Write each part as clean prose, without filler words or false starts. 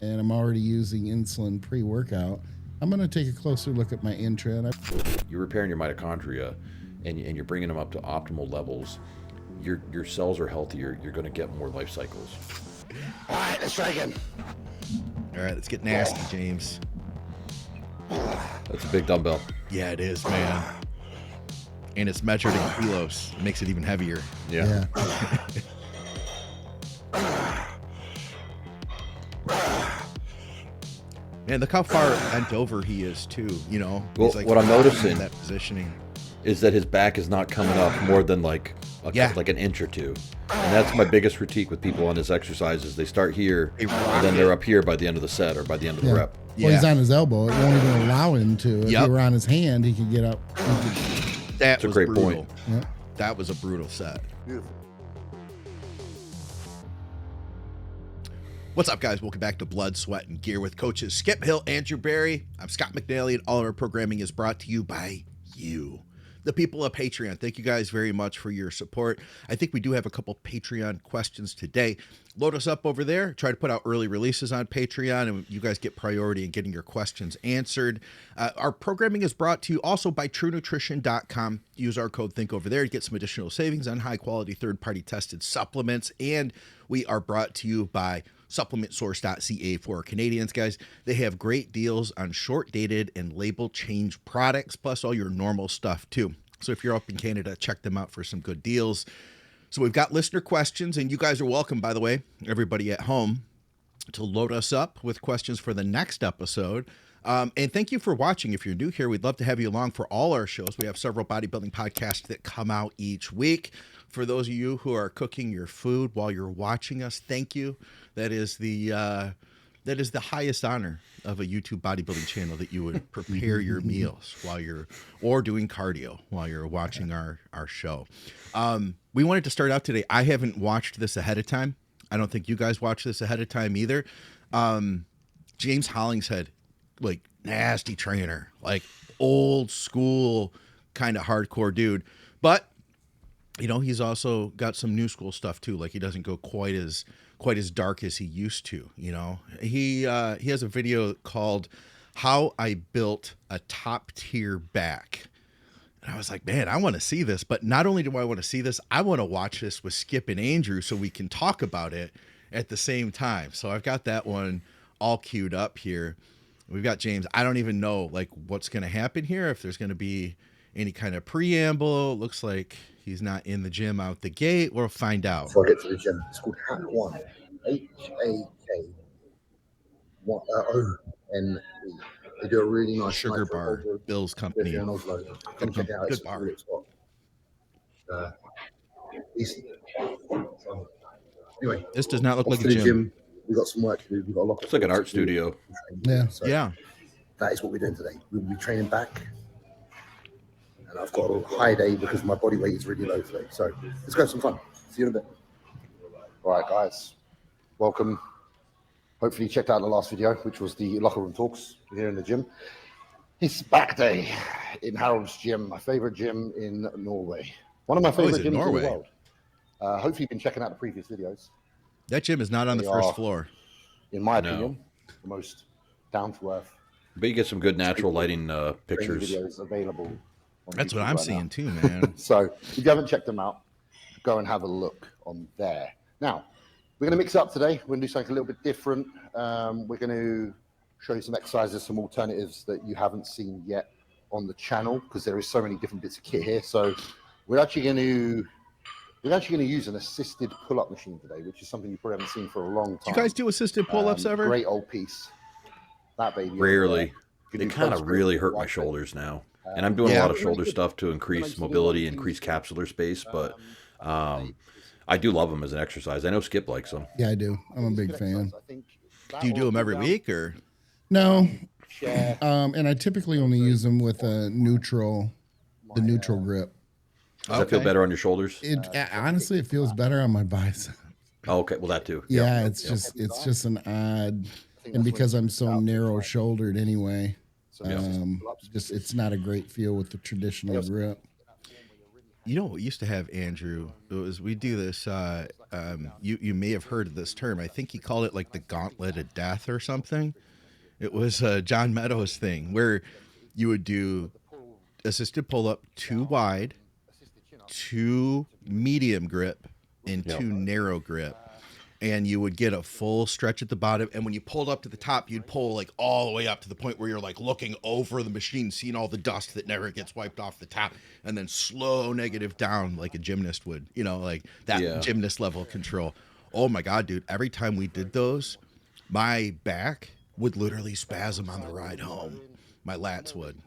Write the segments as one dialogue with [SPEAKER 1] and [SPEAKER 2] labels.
[SPEAKER 1] and I'm already using insulin pre-workout, I'm going to take a closer look at my Intra. And
[SPEAKER 2] you're repairing your mitochondria, and you're bringing them up to optimal levels. Your cells are healthier. You're going to get more life cycles.
[SPEAKER 3] All right, let's try again.
[SPEAKER 4] All right, let's get nasty, James.
[SPEAKER 2] That's a big dumbbell.
[SPEAKER 4] Yeah, it is, man. And it's measured in kilos. It makes it even heavier.
[SPEAKER 2] Yeah.
[SPEAKER 4] Man, look how far bent over he is too. You know,
[SPEAKER 2] well,
[SPEAKER 4] he's like
[SPEAKER 2] what I'm noticing
[SPEAKER 4] that positioning
[SPEAKER 2] is that his back is not coming up more than like an inch or two, and that's my biggest critique with people on this exercise is they start here and then they're up here by the end of the set or by the end of the rep.
[SPEAKER 1] Well, he's on his elbow. It won't even allow him to. If he were on his hand, he could get up.
[SPEAKER 4] That's
[SPEAKER 2] a great point.
[SPEAKER 1] Yep.
[SPEAKER 4] That was a brutal set.
[SPEAKER 3] Beautiful.
[SPEAKER 4] What's up, guys? Welcome back to Blood, Sweat, and Gear with coaches Skip Hill, Andrew Barry. I'm Scott McNally, and all of our programming is brought to you by you, the people of Patreon. Thank you guys very much for your support. I think we do have a couple Patreon questions today. Load us up over there. Try to put out early releases on Patreon, and you guys get priority in getting your questions answered. Our programming is brought to you also by TrueNutrition.com. Use our code THINK over there to get some additional savings on high-quality third-party tested supplements. And we are brought to you by supplementsource.ca for our Canadians, guys. They have great deals on short-dated and label change products, plus all your normal stuff, too. So if you're up in Canada, check them out for some good deals. So we've got listener questions, and you guys are welcome, by the way, everybody at home, to load us up with questions for the next episode. And thank you for watching. If you're new here, we'd love to have you along for all our shows. We have several bodybuilding podcasts that come out each week. For those of you who are cooking your food while you're watching us, thank you. That is the highest honor of a YouTube bodybuilding channel, that you would prepare your meals while you're, or doing cardio while you're watching our show. We wanted to start out today. I haven't watched this ahead of time. I don't think you guys watched this ahead of time either. James Hollingshead, like nasty trainer, like old school kind of hardcore dude. But, you know, he's also got some new school stuff too. Like he doesn't go quite as dark as he used to, you know. He has a video called How I Built a Top Tier Back. And I was like, man, I want to see this. But not only do I want to see this, I want to watch this with Skip and Andrew so we can talk about it at the same time. So I've got that one all queued up here. We've got James. I don't even know like what's going to happen here, if there's going to be any kind of preamble. Looks like he's not in the gym out the gate. We'll find out.
[SPEAKER 3] Before I get to the gym, it's called Hack One. HAK1ONE. They do a really nice
[SPEAKER 4] sugar bar. Bill's company.
[SPEAKER 3] Good bar. Anyway,
[SPEAKER 4] this does not look like a gym.
[SPEAKER 3] We've got some work to do. We've got a lot.
[SPEAKER 2] It's like an art studio.
[SPEAKER 1] Yeah.
[SPEAKER 3] So that is what we're doing today. We'll be training back. And I've got a high day because my body weight is really low today. So let's go have some fun. See you in a bit. All right, guys. Welcome. Hopefully you checked out the last video, which was the locker room talks here in the gym. It's back day in Harold's gym, my favorite gym in Norway. One of my favorite gyms in the world. Hopefully you've been checking out the previous videos.
[SPEAKER 4] That gym is not on the first floor.
[SPEAKER 3] In my opinion, the most down-to-earth.
[SPEAKER 2] But you get some good natural lighting pictures.
[SPEAKER 3] Videos available.
[SPEAKER 4] That's what I'm seeing too, man.
[SPEAKER 3] So if you haven't checked them out, go and have a look on there. Now, we're going to mix it up today. We're going to do something a little bit different. We're going to show you some exercises, some alternatives that you haven't seen yet on the channel, because there is so many different bits of kit here. So we're actually going to use an assisted pull-up machine today, which is something you probably haven't seen for a long time.
[SPEAKER 4] Do you guys do assisted pull-ups ever?
[SPEAKER 3] Great old piece. That baby.
[SPEAKER 2] Rarely. They kind of really hurt my shoulders now. And I'm doing a lot of shoulder stuff to increase mobility, increase capsular space, but I do love them as an exercise. I know Skip likes them.
[SPEAKER 1] Yeah, I do. I'm a big fan.
[SPEAKER 4] Do you do them every week or?
[SPEAKER 1] No. And I typically only use them with the neutral grip.
[SPEAKER 2] Does that feel better on your shoulders?
[SPEAKER 1] Honestly, it feels better on my bicep.
[SPEAKER 2] Oh, okay. Well, that too.
[SPEAKER 1] Yeah, it's just an odd, and because I'm so narrow shouldered anyway, it's not a great feel with the traditional grip.
[SPEAKER 4] You know what we used to have, Andrew? It was we do this. You may have heard of this term. I think he called it like the gauntlet of death or something. It was John Meadows' thing where you would do assisted pull up 2 wide, 2 medium grip, and 2 narrow grip. And you would get a full stretch at the bottom. And when you pulled up to the top, you'd pull like all the way up to the point where you're like looking over the machine, seeing all the dust that never gets wiped off the top, and then slow negative down like a gymnast would, you know, like that gymnast level control. Oh my God, dude. Every time we did those, my back would literally spasm on the ride home. My lats would.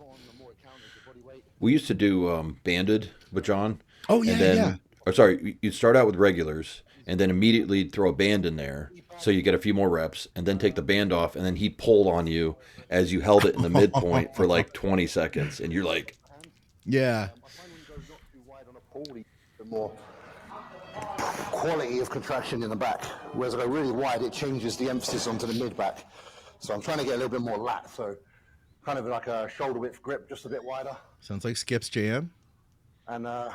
[SPEAKER 2] We used to do banded with John.
[SPEAKER 4] Oh, yeah,
[SPEAKER 2] and then,
[SPEAKER 4] yeah.
[SPEAKER 2] Or sorry, you'd start out with regulars and then immediately throw a band in there so you get a few more reps and then take the band off, and then he pulled on you as you held it in the midpoint for like 20 seconds. And you're like...
[SPEAKER 4] Yeah.
[SPEAKER 3] The more quality of contraction in the back. Whereas I go really wide, it changes the emphasis onto the mid-back. So I'm trying to get a little bit more lat. So kind of like a shoulder width grip, just a bit wider.
[SPEAKER 4] Sounds like Skip's jam.
[SPEAKER 3] And try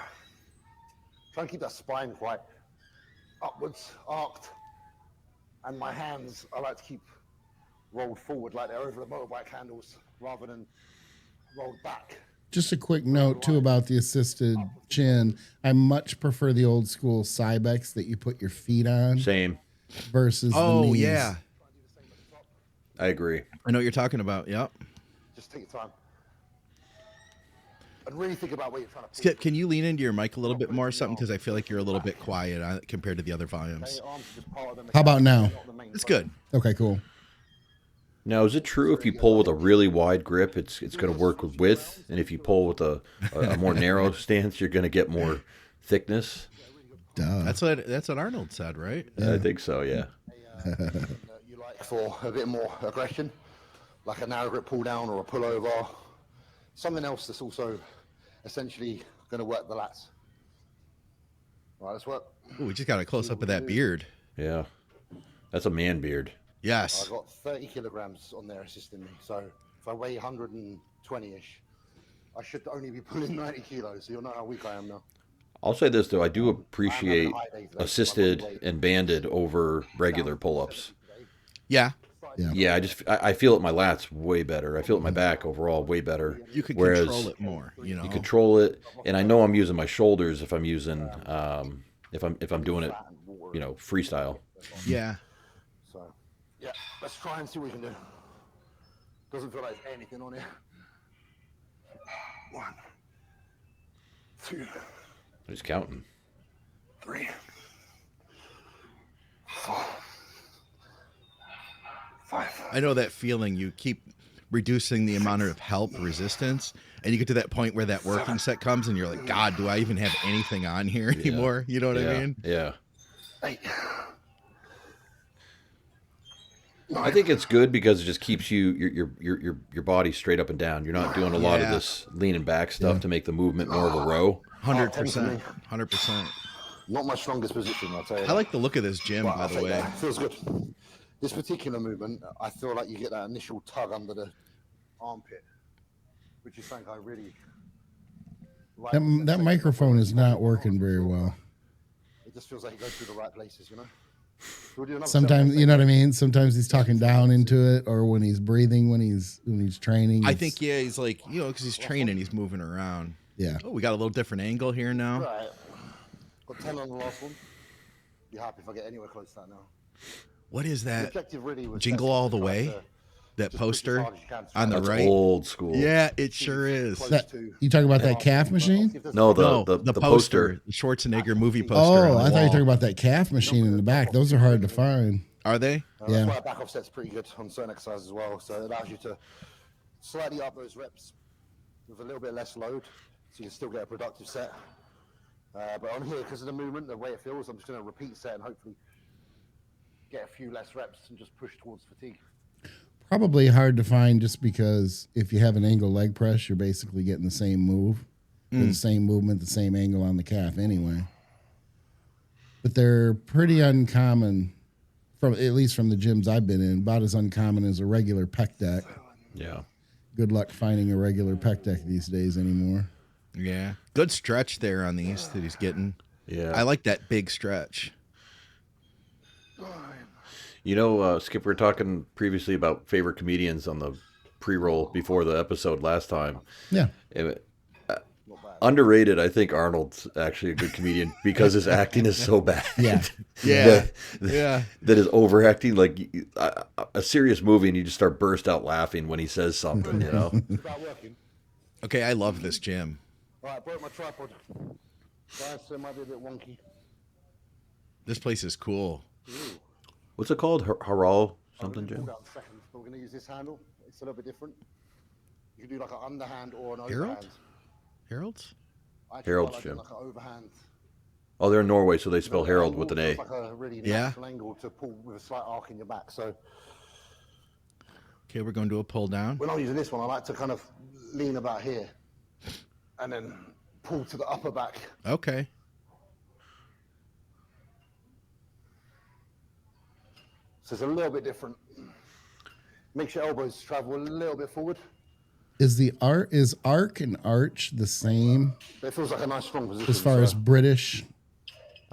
[SPEAKER 3] and keep that spine quite upwards, arced. And my hands, I like to keep rolled forward like they're over the motorbike handles rather than rolled back.
[SPEAKER 1] Just a quick note too about the assisted chin. I much prefer the old school Cybex that you put your feet on.
[SPEAKER 2] Same.
[SPEAKER 1] Versus the knees.
[SPEAKER 4] Yeah.
[SPEAKER 2] I agree.
[SPEAKER 4] I know what you're talking about. Yep.
[SPEAKER 3] Just take your time. And really think about what you're trying to
[SPEAKER 4] Skip, can you lean into your mic a little bit more or something? Because I feel like you're a little bit quiet compared to the other volumes.
[SPEAKER 1] How about now?
[SPEAKER 4] It's good.
[SPEAKER 1] Okay, cool.
[SPEAKER 2] Now, is it true if you pull with a really wide grip, it's going to work with width, and if you pull with a more narrow stance, you're going to get more thickness?
[SPEAKER 1] Duh.
[SPEAKER 4] That's what Arnold said, right?
[SPEAKER 2] Yeah. I think so. Yeah.
[SPEAKER 3] you like for a bit more aggression, like a narrow grip pull down or a pull over. Something else that's also essentially going to work the lats. All right, let's work.
[SPEAKER 4] Ooh, we just got a close up of that beard.
[SPEAKER 2] Yeah. That's a man beard.
[SPEAKER 4] Yes.
[SPEAKER 3] I've got 30 kilograms on there assisting me. So if I weigh 120-ish, I should only be pulling 90 kilos. So you'll know how weak I am now.
[SPEAKER 2] I'll say this, though. I do appreciate assisted and banded over regular pull-ups.
[SPEAKER 4] Yeah.
[SPEAKER 2] Yeah, I feel it in my lats way better. I feel it in my back overall way better.
[SPEAKER 4] You could control it more, you know.
[SPEAKER 2] You control it, and I know I'm using my shoulders if I'm using if I'm doing it, you know, freestyle.
[SPEAKER 4] Yeah.
[SPEAKER 3] So yeah, let's try and see what we can do. Doesn't feel like there's anything on here. 1, 2.
[SPEAKER 2] He's counting.
[SPEAKER 3] 3, 4, 5.
[SPEAKER 4] I know that feeling. You keep reducing the amount of help resistance, and you get to that point where that working set comes, and you're like, God, do I even have anything on here anymore? You know what I mean?
[SPEAKER 2] Yeah.
[SPEAKER 3] 8.
[SPEAKER 2] I think it's good because it just keeps your body straight up and down. You're not doing a lot of this leaning back stuff to make the movement more of a row.
[SPEAKER 4] 100%. 100%.
[SPEAKER 3] Not my strongest position, I'll tell you.
[SPEAKER 4] I like the look of this gym, by the way.
[SPEAKER 3] Feels good. This particular movement, I feel like you get that initial tug under the armpit, which is something I really like.
[SPEAKER 1] That microphone is not working very well.
[SPEAKER 3] It just feels like it goes through the right places, you know?
[SPEAKER 1] Sometimes, you know what I mean? Sometimes he's talking down into it, or when he's breathing, when he's training.
[SPEAKER 4] I think, he's like, you know, because he's training, he's moving around.
[SPEAKER 1] Yeah.
[SPEAKER 4] Oh, we got a little different angle here now.
[SPEAKER 3] Right. Got 10 on the last one. Be happy if I get anywhere close to that now.
[SPEAKER 4] What is that?
[SPEAKER 3] The objective really was
[SPEAKER 4] Jingle All the Way? That poster on the
[SPEAKER 2] That's
[SPEAKER 4] right?
[SPEAKER 2] old school.
[SPEAKER 4] Yeah, it sure is.
[SPEAKER 1] You talking about that calf machine?
[SPEAKER 2] No, the poster.
[SPEAKER 4] The Schwarzenegger movie poster.
[SPEAKER 1] Oh, I thought you were talking about that calf machine in the back. Those are hard to find.
[SPEAKER 4] Are they?
[SPEAKER 3] That's why back offset's pretty good on certain exercises as well. So it allows you to slightly up those reps with a little bit less load, so you can still get a productive set. But on here, because of the movement, the way it feels, I'm just going to repeat set and hopefully get a few less reps and just push towards fatigue.
[SPEAKER 1] Probably hard to find just because if you have an angle leg press, you're basically getting the same move, the same movement, the same angle on the calf anyway. But they're pretty uncommon, at least from the gyms I've been in, about as uncommon as a regular pec deck.
[SPEAKER 2] Yeah.
[SPEAKER 1] Good luck finding a regular pec deck these days anymore.
[SPEAKER 4] Yeah. Good stretch there on these that he's getting.
[SPEAKER 2] Yeah.
[SPEAKER 4] I like that big stretch.
[SPEAKER 2] You know, Skip, we were talking previously about favorite comedians on the pre-roll before the episode last time.
[SPEAKER 1] Yeah.
[SPEAKER 2] Underrated, I think Arnold's actually a good comedian because his acting is so bad.
[SPEAKER 1] Yeah.
[SPEAKER 4] Yeah.
[SPEAKER 2] That is overacting. Like a serious movie, and you just start burst out laughing when he says something, you know?
[SPEAKER 4] Okay, I love this gym.
[SPEAKER 3] All right, broke my tripod. Guys, so it might be a bit wonky.
[SPEAKER 4] This place is cool.
[SPEAKER 2] What's it called? Haral something, Jim?
[SPEAKER 3] Hold on a second. But we're going to use this handle. It's a little bit different. You can do like an underhand or an
[SPEAKER 4] Harold?
[SPEAKER 3] overhand.
[SPEAKER 4] Harold's?
[SPEAKER 3] I actually
[SPEAKER 2] Harold's
[SPEAKER 3] quite
[SPEAKER 2] gym.
[SPEAKER 3] like an overhand.
[SPEAKER 2] Oh, they're in Norway, so they spell Harold with an
[SPEAKER 3] So
[SPEAKER 2] A.
[SPEAKER 3] it's like a really
[SPEAKER 4] Yeah.
[SPEAKER 3] natural angle to pull with a slight arc in your back. So
[SPEAKER 4] Okay, we're going to do a pull down.
[SPEAKER 3] when I'm using this one, I like to kind of lean about here and then pull to the upper back.
[SPEAKER 4] Okay.
[SPEAKER 3] So it's a little bit different. Makes your elbows travel a little bit forward.
[SPEAKER 1] Is arc and arch the same
[SPEAKER 3] But it feels like a nice strong position.
[SPEAKER 1] as far as British?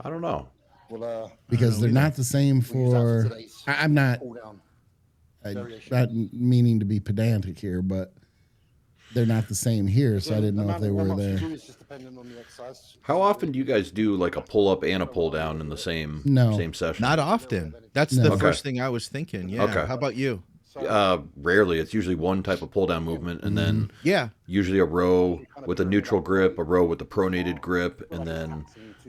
[SPEAKER 2] I don't know.
[SPEAKER 3] well,
[SPEAKER 1] Because they're not the same
[SPEAKER 3] we'll use that
[SPEAKER 1] for.
[SPEAKER 3] today's
[SPEAKER 1] I'm not.
[SPEAKER 3] pull down.
[SPEAKER 1] Not meaning to be pedantic here, but they're not the same here, so I didn't know if they were there.
[SPEAKER 3] It's just depending on the exercise.
[SPEAKER 2] How often do you guys do like a pull up and a pull down in the same session?
[SPEAKER 4] Not often. That's the
[SPEAKER 2] Okay.
[SPEAKER 4] first thing I was thinking. Yeah.
[SPEAKER 2] Okay.
[SPEAKER 4] How about you?
[SPEAKER 2] Rarely. It's usually one type of pull down movement, and then
[SPEAKER 4] Yeah.
[SPEAKER 2] usually a row with a neutral grip, a row with a pronated grip, and then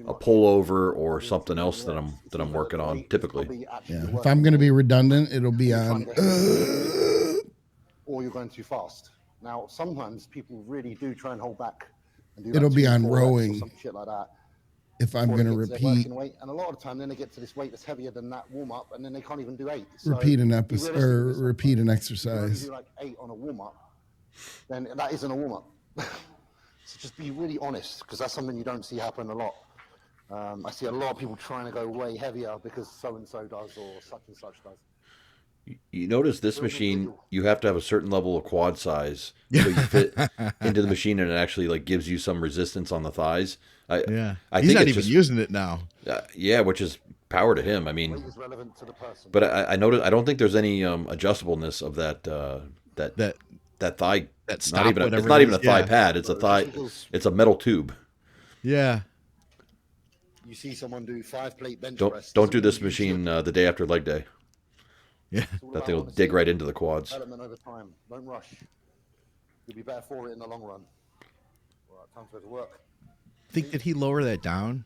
[SPEAKER 2] a pull over or something else that I'm working on typically.
[SPEAKER 1] Yeah. If I'm going to be redundant, it'll be on.
[SPEAKER 3] Or you're going too fast. Now, sometimes people really do try and hold back. And do
[SPEAKER 1] It'll
[SPEAKER 3] like
[SPEAKER 1] be
[SPEAKER 3] 2,
[SPEAKER 1] on
[SPEAKER 3] 4 reps or
[SPEAKER 1] rowing.
[SPEAKER 3] some shit like that.
[SPEAKER 1] If I'm
[SPEAKER 3] before
[SPEAKER 1] going to
[SPEAKER 3] they get their
[SPEAKER 1] repeat
[SPEAKER 3] working weight. And a lot of the time, then they get to this weight that's heavier than that warm up, and then they can't even do 8. So
[SPEAKER 1] repeat an
[SPEAKER 3] be
[SPEAKER 1] episode
[SPEAKER 3] realistic
[SPEAKER 1] or
[SPEAKER 3] with yourself.
[SPEAKER 1] repeat an
[SPEAKER 3] If you
[SPEAKER 1] exercise.
[SPEAKER 3] do like 8 on a warm up, then that isn't a warm up. So just be really honest, because that's something you don't see happen a lot. I see a lot of people trying to go way heavier because so and so does or such and such does.
[SPEAKER 2] You notice this machine, you have to have a certain level of quad size so you fit into the machine, and it actually like gives you some resistance on the thighs.
[SPEAKER 4] Yeah.
[SPEAKER 2] I
[SPEAKER 4] He's
[SPEAKER 2] think
[SPEAKER 4] not
[SPEAKER 2] it's
[SPEAKER 4] even
[SPEAKER 2] just,
[SPEAKER 4] using it now.
[SPEAKER 2] yeah, which is power to him. I
[SPEAKER 3] Weight
[SPEAKER 2] mean,
[SPEAKER 3] is relevant to the person.
[SPEAKER 2] but I noticed I don't think there's any adjustableness of that thigh.
[SPEAKER 4] That
[SPEAKER 2] It's
[SPEAKER 4] stop,
[SPEAKER 2] not even
[SPEAKER 4] whatever
[SPEAKER 2] it's not
[SPEAKER 4] it
[SPEAKER 2] even a
[SPEAKER 4] is,
[SPEAKER 2] thigh
[SPEAKER 4] yeah.
[SPEAKER 2] pad. It's a thigh. It's a metal tube.
[SPEAKER 4] Yeah.
[SPEAKER 3] You see someone do 5-plate bench press.
[SPEAKER 2] Don't do this machine the day after leg day.
[SPEAKER 4] Yeah.
[SPEAKER 2] That thing will dig right into the quads.
[SPEAKER 3] Development over time. Don't rush. You'll be better for it in the long run. All right, time to go to work.
[SPEAKER 4] Think did he lower that down?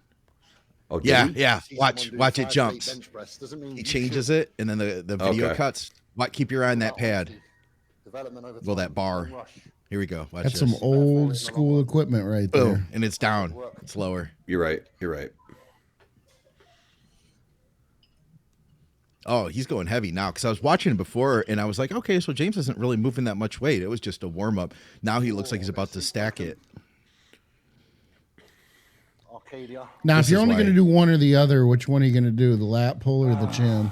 [SPEAKER 2] Oh, did
[SPEAKER 4] Yeah,
[SPEAKER 2] he?
[SPEAKER 4] yeah.
[SPEAKER 3] See
[SPEAKER 4] Watch
[SPEAKER 3] someone do
[SPEAKER 4] watch it
[SPEAKER 3] 5-plate
[SPEAKER 4] jumps.
[SPEAKER 3] bench press. Doesn't mean
[SPEAKER 4] He
[SPEAKER 3] you
[SPEAKER 4] changes
[SPEAKER 3] should.
[SPEAKER 4] it and then the video
[SPEAKER 2] Okay.
[SPEAKER 4] cuts. What keep your eye on that pad.
[SPEAKER 3] Development over time.
[SPEAKER 4] Well, that bar.
[SPEAKER 3] Don't rush.
[SPEAKER 4] Here we go. Watch
[SPEAKER 1] That's
[SPEAKER 4] this.
[SPEAKER 1] some old school equipment right there.
[SPEAKER 4] Boom. And it's down. It's lower.
[SPEAKER 2] You're right. You're right.
[SPEAKER 4] Oh, he's going heavy now because I was watching him before and I was like, okay, so James isn't really moving that much weight. It was just a warm up. Now he looks like he's about to stack it.
[SPEAKER 3] Arcadia.
[SPEAKER 1] Now,
[SPEAKER 4] This
[SPEAKER 1] if you're
[SPEAKER 4] is
[SPEAKER 1] only
[SPEAKER 4] why-
[SPEAKER 1] going to do one or the other, which one are you going to do? The lat pull or the chin?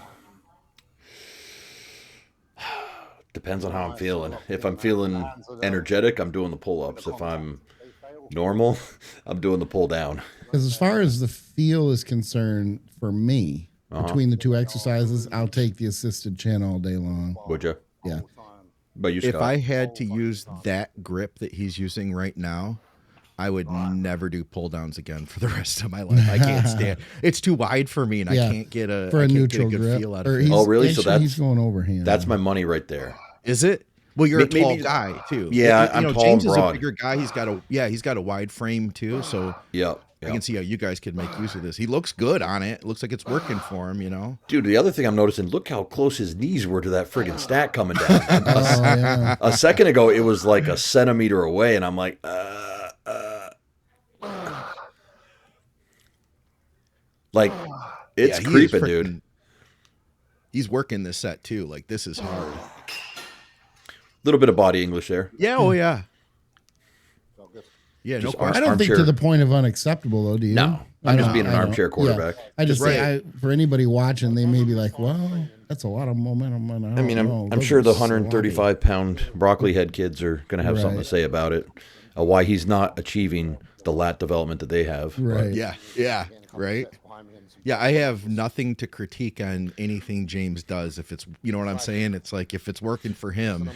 [SPEAKER 2] Depends on how I'm feeling. If I'm feeling energetic, I'm doing the pull-ups. If I'm normal, I'm doing the pull down.
[SPEAKER 1] Because as far as the feel is concerned, for me, between the two exercises, I'll take the assisted chin all day long.
[SPEAKER 2] Would you?
[SPEAKER 1] Yeah.
[SPEAKER 2] But you,
[SPEAKER 4] If
[SPEAKER 2] Scott?
[SPEAKER 4] I had to use that grip that he's using right now, I would never do pull downs again for the rest of my life. I can't stand. It's too wide for me, and
[SPEAKER 1] Yeah.
[SPEAKER 4] I can't get a
[SPEAKER 1] For
[SPEAKER 4] I
[SPEAKER 1] a
[SPEAKER 4] can't
[SPEAKER 1] neutral
[SPEAKER 4] get a good
[SPEAKER 1] grip.
[SPEAKER 4] feel out
[SPEAKER 1] Or
[SPEAKER 4] of it.
[SPEAKER 1] he's,
[SPEAKER 2] Oh, really? So
[SPEAKER 1] actually,
[SPEAKER 2] that's-
[SPEAKER 1] he's going overhand.
[SPEAKER 2] That's my money right there.
[SPEAKER 4] Is it? Well, you're a
[SPEAKER 2] Maybe-
[SPEAKER 4] tall guy too.
[SPEAKER 2] Yeah,
[SPEAKER 4] You
[SPEAKER 2] I'm
[SPEAKER 4] know,
[SPEAKER 2] tall
[SPEAKER 4] James
[SPEAKER 2] and
[SPEAKER 4] is a
[SPEAKER 2] broad.
[SPEAKER 4] bigger guy. He's got a wide frame too, so
[SPEAKER 2] Yep.
[SPEAKER 4] I can see how you guys could make use of this. He looks good on it. It looks like it's working for him. You know.
[SPEAKER 2] Dude, the other thing I'm noticing, look how close his knees were to that friggin' stack coming down.
[SPEAKER 1] Oh, yeah.
[SPEAKER 2] A second ago, it was like a centimeter away, and I'm like, like, it's
[SPEAKER 4] Yeah, he is
[SPEAKER 2] creeping, dude.
[SPEAKER 4] freaking- He's working this set too. Like this is hard.
[SPEAKER 2] Little bit of body English there.
[SPEAKER 4] Yeah. Oh yeah. Yeah. No
[SPEAKER 2] Just
[SPEAKER 4] question.
[SPEAKER 1] I don't think
[SPEAKER 2] armchair.
[SPEAKER 1] to the point of unacceptable, though, do you?
[SPEAKER 2] No.
[SPEAKER 1] I
[SPEAKER 2] I'm just
[SPEAKER 1] know,
[SPEAKER 2] being an
[SPEAKER 1] I know.
[SPEAKER 2] armchair quarterback.
[SPEAKER 1] Yeah. I just say,
[SPEAKER 4] Right.
[SPEAKER 1] for anybody watching, they may be like, well, that's a lot of momentum. And
[SPEAKER 2] I mean, I'm sure the 135-pound broccoli head kids are going to have something to
[SPEAKER 1] Right.
[SPEAKER 2] say about it. why he's not achieving the lat development that they have.
[SPEAKER 1] Right.
[SPEAKER 4] Yeah, right. Yeah, I have nothing to critique on anything James does. If it's, you know what I'm saying? It's like, if it's working for him.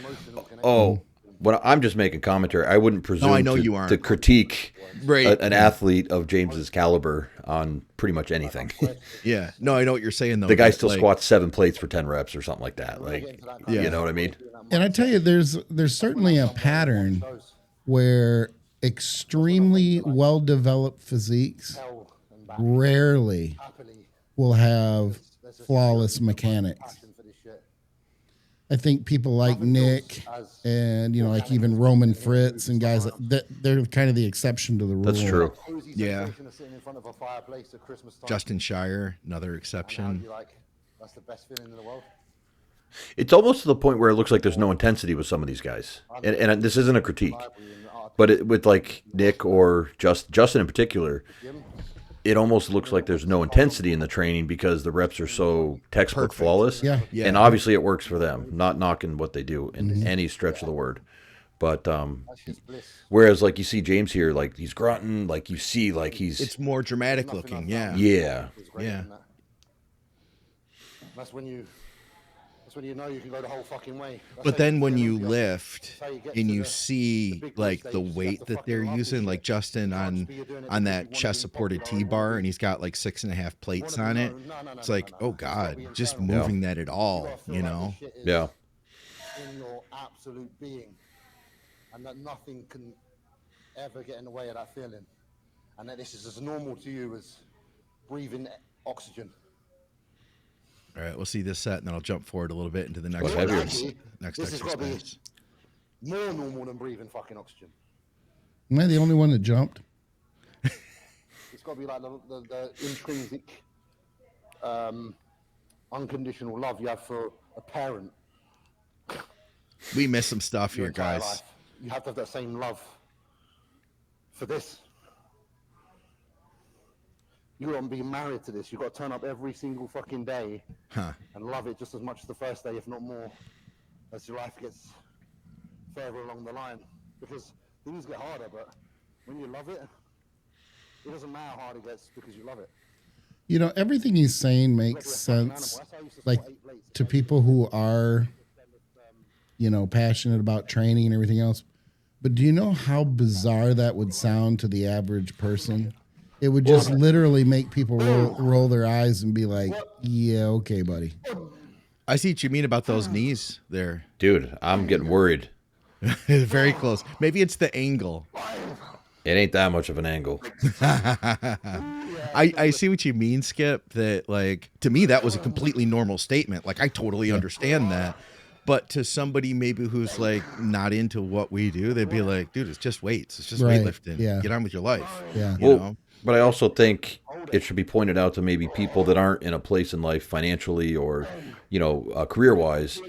[SPEAKER 2] Oh, well, I'm just making commentary. I wouldn't presume
[SPEAKER 4] I know you aren't.
[SPEAKER 2] to critique
[SPEAKER 4] Right.
[SPEAKER 2] an athlete of James's caliber on pretty much anything.
[SPEAKER 4] Yeah. No, I know what you're saying, though.
[SPEAKER 2] The guy
[SPEAKER 4] but,
[SPEAKER 2] still
[SPEAKER 4] like,
[SPEAKER 2] squats 7 plates for 10 reps or something like that. Like,
[SPEAKER 4] Yeah.
[SPEAKER 2] you know what I mean?
[SPEAKER 1] And I tell you, there's certainly a pattern where extremely well-developed physiques rarely will have flawless mechanics. I think people like Nick and, you know, like even Roman Fritz and guys like that, they're kind of the exception to the rule.
[SPEAKER 2] That's true.
[SPEAKER 4] Yeah. Justin Shire, another exception.
[SPEAKER 3] That's the best feeling in the world.
[SPEAKER 2] It's almost to the point where it looks like there's no intensity with some of these guys. And this isn't a critique, but with like Nick or Justin in particular, it almost looks like there's no intensity in the training because the reps are so textbook flawless.
[SPEAKER 1] Yeah.
[SPEAKER 4] Yeah.
[SPEAKER 2] And obviously it works for them. Not knocking what they do in any stretch of the word. But whereas like you see James here, like he's grunting, like you see like he's
[SPEAKER 4] It's more dramatic looking. Yeah.
[SPEAKER 2] yeah.
[SPEAKER 4] Yeah.
[SPEAKER 3] That's when you know you can go the whole fucking way.
[SPEAKER 4] But then when you lift and you see like the weight that they're using, like Justin on that chest supported T-bar, and he's got like 6.5 plates on it. It's like, oh God, just moving that at all, you know?
[SPEAKER 2] Yeah.
[SPEAKER 3] In your absolute being, and that nothing can ever get in the way of that feeling, and that this is as normal to you as breathing oxygen.
[SPEAKER 4] All right, we'll see this set, and then I'll jump forward a little bit into the next
[SPEAKER 2] Well, heavier.
[SPEAKER 4] next
[SPEAKER 3] This has got to be
[SPEAKER 4] exercise.
[SPEAKER 3] more normal than breathing fucking oxygen.
[SPEAKER 1] Am I the only one that jumped?
[SPEAKER 3] It's got to be like the intrinsic, unconditional love you have for a parent.
[SPEAKER 4] We missed some stuff
[SPEAKER 3] Your
[SPEAKER 4] here,
[SPEAKER 3] entire
[SPEAKER 4] guys.
[SPEAKER 3] life. You have to have that same love for this. You got to be married to this. You've got to turn up every single fucking day and love it just as much as the first day, if not more, as your life gets further along the line. Because things get harder, but when you love it, it doesn't matter how hard it gets because you love it.
[SPEAKER 1] You know, everything he's saying makes sense, like to people who are, you know, passionate about training and everything else. But do you know how bizarre that would sound to the average person? It would just literally make people roll their eyes and be like, yeah, okay, buddy.
[SPEAKER 4] I see what you mean about those knees there.
[SPEAKER 2] Dude, I'm getting worried.
[SPEAKER 4] Very close. Maybe it's the angle.
[SPEAKER 2] It ain't that much of an angle.
[SPEAKER 4] I see what you mean, Skip, that like to me that was a completely normal statement. Like I totally understand that. But to somebody maybe who's like not into what we do, they'd be like, dude, it's just weights. It's just
[SPEAKER 1] Right,
[SPEAKER 4] weightlifting.
[SPEAKER 1] yeah.
[SPEAKER 4] Get on with your life.
[SPEAKER 1] Yeah.
[SPEAKER 4] You know?
[SPEAKER 2] But I also think it should be pointed out to maybe people that aren't in a place in life financially or, you know, career-wise.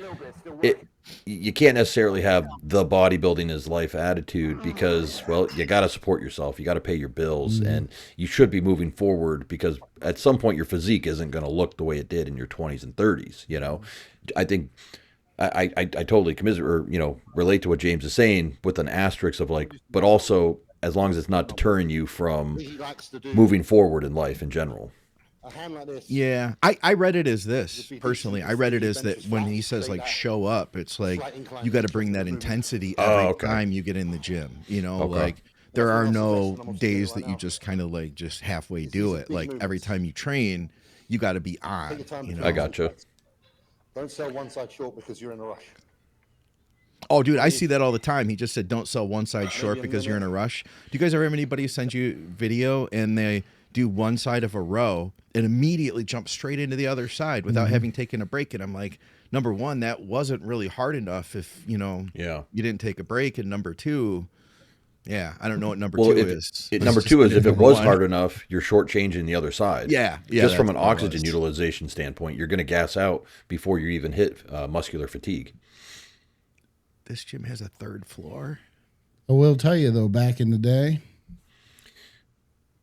[SPEAKER 2] You can't necessarily have the bodybuilding is life attitude because, well, you got to support yourself. You got to pay your bills, and you should be moving forward because at some point your physique isn't going to look the way it did in your 20s and 30s. You know, I think I totally commiserate or, you know, relate to what James is saying with an asterisk of like, but also as long as it's not deterring you from moving forward in life in general.
[SPEAKER 4] Yeah, I read it as this personally. I read it as that when he says like show up, it's like you got to bring that intensity every time you get in the gym. You know, like there are no days that you just kind of like just halfway do it. Like every time you train, you got to be on. You know?
[SPEAKER 2] I gotcha.
[SPEAKER 3] Don't sell one side short because you're in a rush.
[SPEAKER 4] Oh, dude, I see that all the time. He just said, don't sell one side short because you're in a rush. Do you guys ever have anybody send you video and they do one side of a row and immediately jump straight into the other side without having taken a break? And I'm like, number one, that wasn't really hard enough if, you know, you didn't take a break. And number two, I don't know what number two is.
[SPEAKER 2] Number two is if it was hard enough, you're shortchanging the other side.
[SPEAKER 4] Yeah.
[SPEAKER 2] Just from an oxygen utilization standpoint, you're going to gas out before you even hit muscular fatigue.
[SPEAKER 4] This gym has a third floor.
[SPEAKER 1] I will tell you though, back in the day,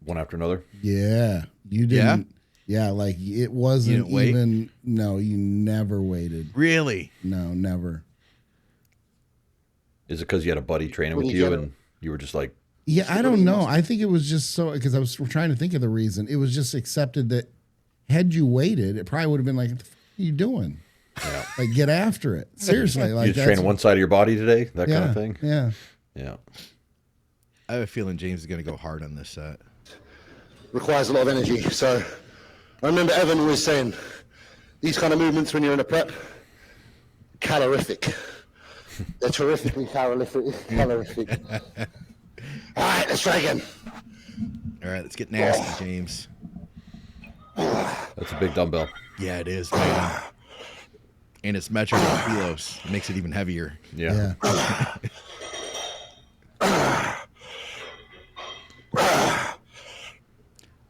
[SPEAKER 2] one after another.
[SPEAKER 1] Yeah, you didn't. Yeah, like it wasn't even. No, you never waited.
[SPEAKER 4] Really?
[SPEAKER 1] No, never.
[SPEAKER 2] Is it because you had a buddy training with you and You were just like,
[SPEAKER 1] Yeah, I don't know. I think it was just so, because I was trying to think of the reason. It was just accepted that had you waited, it probably would have been like, what the f- are you doing?
[SPEAKER 2] yeah.
[SPEAKER 1] Like, get after it. Seriously. Like,
[SPEAKER 2] You just training one side of your body today, that
[SPEAKER 1] yeah,
[SPEAKER 2] kind of thing.
[SPEAKER 1] Yeah.
[SPEAKER 2] Yeah.
[SPEAKER 4] I have a feeling James is going to go hard on this set.
[SPEAKER 3] Requires a lot of energy. So I remember Evan always saying, these kind of movements when you're in a prep, calorific. They're terrifically calorific. All right, let's try again.
[SPEAKER 4] All right, let's get nasty, James.
[SPEAKER 2] That's a big dumbbell.
[SPEAKER 4] Yeah, it is, man. And it's measured in kilos. It makes it even heavier.
[SPEAKER 2] Yeah.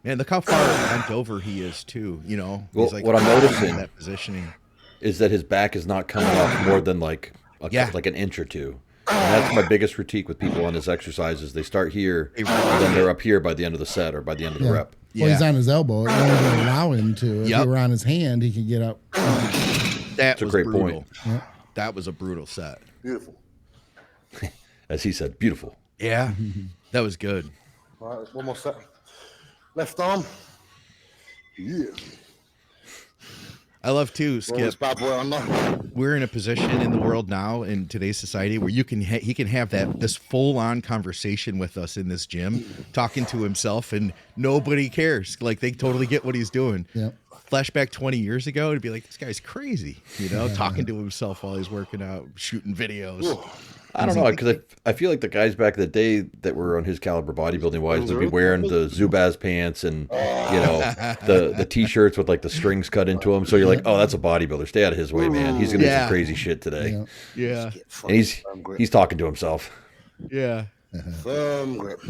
[SPEAKER 4] Man, look how far bent over he is, too. You know,
[SPEAKER 2] Well,
[SPEAKER 4] he's like
[SPEAKER 2] what I'm noticing
[SPEAKER 4] that positioning.
[SPEAKER 2] is that his back is not coming up more than like like an inch or two. And that's my biggest critique with people on this exercise is they start here and then they're up here by the end of the set or by the end of the rep.
[SPEAKER 1] Well, he's on his elbow. It won't even allow him to. If he
[SPEAKER 4] Yep.
[SPEAKER 1] were on his hand, he could get up.
[SPEAKER 4] That's
[SPEAKER 2] a great point.
[SPEAKER 1] Yeah.
[SPEAKER 4] That was a brutal set.
[SPEAKER 3] Beautiful.
[SPEAKER 2] As he said, beautiful.
[SPEAKER 4] Yeah, that was good.
[SPEAKER 3] All right, there's one more set. Left arm. Yeah.
[SPEAKER 4] I love too,
[SPEAKER 3] Roll
[SPEAKER 4] Skip.
[SPEAKER 3] this bad boy under.
[SPEAKER 4] We're in a position in the world now in today's society where he can have this full on conversation with us in this gym, talking to himself, and nobody cares. Like they totally get what he's doing.
[SPEAKER 1] Yep.
[SPEAKER 4] Flashback 20 years ago, it'd be like, this guy's crazy, you know, talking to himself while he's working out, shooting videos.
[SPEAKER 2] I don't know, because I feel like the guys back in the day that were on his caliber bodybuilding wise would be wearing the Zubaz pants and, you know, the T-shirts with like the strings cut into them. So you're like, oh, that's a bodybuilder. Stay out of his way, man. He's going to do some crazy shit today.
[SPEAKER 1] Yeah.
[SPEAKER 4] Yeah.
[SPEAKER 2] And he's talking to himself.
[SPEAKER 4] Yeah.
[SPEAKER 3] Firm grip.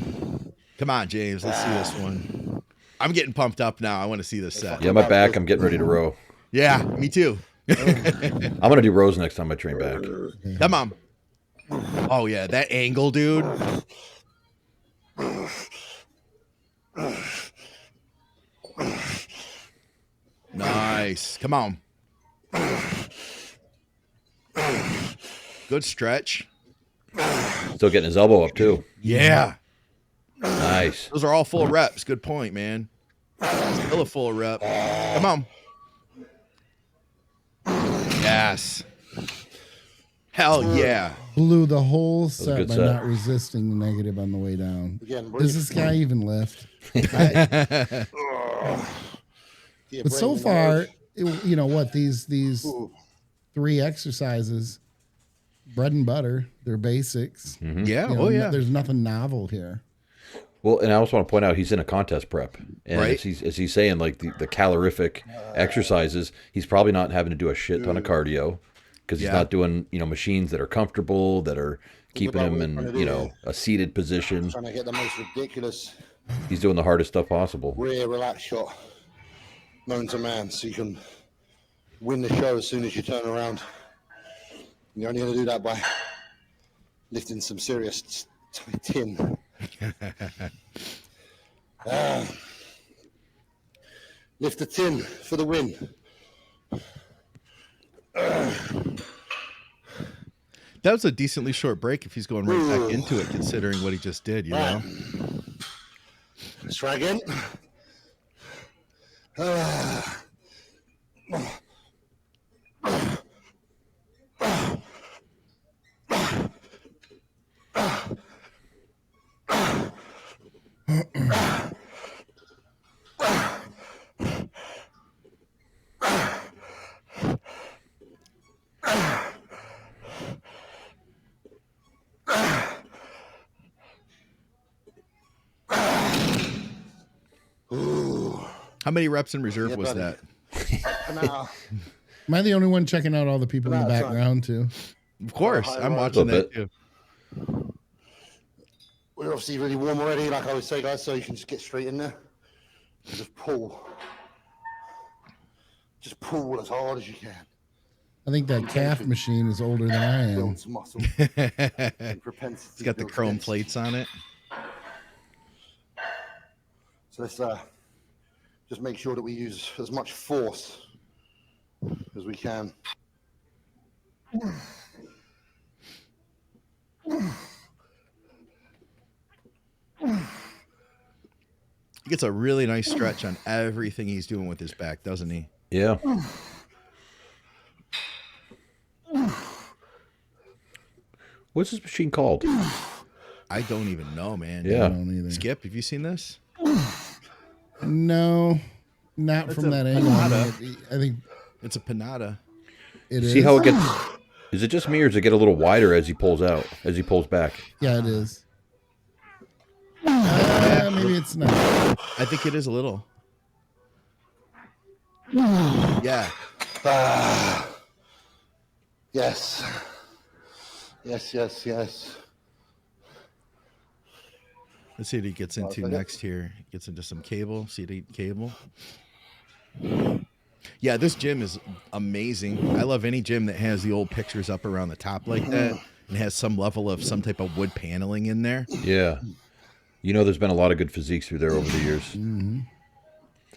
[SPEAKER 4] Come on, James. Let's see this one. I'm getting pumped up now. I want to see this set.
[SPEAKER 2] Yeah, my back, I'm getting ready to row.
[SPEAKER 4] Yeah, me too.
[SPEAKER 2] I'm going to do rows next time I train back.
[SPEAKER 4] Come on. Oh, yeah. That angle, dude. Nice. Come on. Good stretch.
[SPEAKER 2] Still getting his elbow up too.
[SPEAKER 4] Yeah.
[SPEAKER 2] Nice.
[SPEAKER 4] Those are all full reps. Good point, man. Still a full rep. Come on. Yes. Hell yeah.
[SPEAKER 1] Blew the whole
[SPEAKER 2] a
[SPEAKER 1] set
[SPEAKER 2] good
[SPEAKER 1] by
[SPEAKER 2] set.
[SPEAKER 1] not resisting the negative on the way down.
[SPEAKER 3] Again,
[SPEAKER 1] Does this guy even lift?
[SPEAKER 3] Get your
[SPEAKER 1] But so
[SPEAKER 3] brain in
[SPEAKER 1] far,
[SPEAKER 3] mode.
[SPEAKER 1] you know what? These
[SPEAKER 3] Ooh.
[SPEAKER 1] 3 exercises, bread and butter. They're basics.
[SPEAKER 4] Yeah.
[SPEAKER 1] You know,
[SPEAKER 4] Oh, yeah.
[SPEAKER 1] There's nothing novel here.
[SPEAKER 2] Well, and I also want to point out he's in a contest prep, and
[SPEAKER 4] Right.
[SPEAKER 2] as he's saying, like the calorific exercises, he's probably not having to do a shit ton of cardio because he's
[SPEAKER 4] Yeah.
[SPEAKER 2] not doing machines that are comfortable, that are keeping him in a seated position.
[SPEAKER 3] Trying to get the most ridiculous
[SPEAKER 2] He's doing the hardest stuff possible.
[SPEAKER 3] rear relax shot known to man, so you can win the show as soon as you turn around. You're only going to do that by lifting some serious tin. Lift the tin for the win.
[SPEAKER 4] That was a decently short break if he's going right back into it, considering what he just did, you know?
[SPEAKER 3] Let's try again.
[SPEAKER 4] How many reps in reserve
[SPEAKER 3] Yeah,
[SPEAKER 4] was
[SPEAKER 3] buddy.
[SPEAKER 4] that?
[SPEAKER 3] Now,
[SPEAKER 1] Am I the only one checking out all the people in the
[SPEAKER 3] No, it's fine.
[SPEAKER 1] background too?
[SPEAKER 4] Of course.
[SPEAKER 3] high
[SPEAKER 4] I'm
[SPEAKER 3] roll.
[SPEAKER 4] watching
[SPEAKER 2] Little
[SPEAKER 4] that too.
[SPEAKER 3] we're obviously really warm already, like I always say, guys, so you can just get straight in there. And just pull. Just pull as hard as you can.
[SPEAKER 1] I think that calf machine is older than I am.
[SPEAKER 3] Builds muscle. And propensity
[SPEAKER 4] It's got the
[SPEAKER 3] builds
[SPEAKER 4] chrome
[SPEAKER 3] density.
[SPEAKER 4] plates on it.
[SPEAKER 3] So let's just make sure that we use as much force as we can.
[SPEAKER 4] He gets a really nice stretch on everything he's doing with his back, doesn't he?
[SPEAKER 2] Yeah. What's this machine called?
[SPEAKER 4] I don't even know, man.
[SPEAKER 2] Yeah.
[SPEAKER 1] I don't either.
[SPEAKER 4] Skip, have you seen this?
[SPEAKER 1] No, not from that angle. I think
[SPEAKER 4] It's a Panada.
[SPEAKER 1] it is.
[SPEAKER 2] See how it gets? Is it just me, or does it get a little wider as he pulls out, as he pulls back?
[SPEAKER 1] Yeah, it is. Maybe it's not.
[SPEAKER 4] I think it is a little. Yeah.
[SPEAKER 3] Yes. Yes.
[SPEAKER 4] Let's see what he gets into next here. Gets into some cable. Seat cable. Yeah, this gym is amazing. I love any gym that has the old pictures up around the top like that and has some level of some type of wood paneling in there.
[SPEAKER 2] Yeah. You know, there's been a lot of good physiques through there over the years.
[SPEAKER 1] Mm-hmm.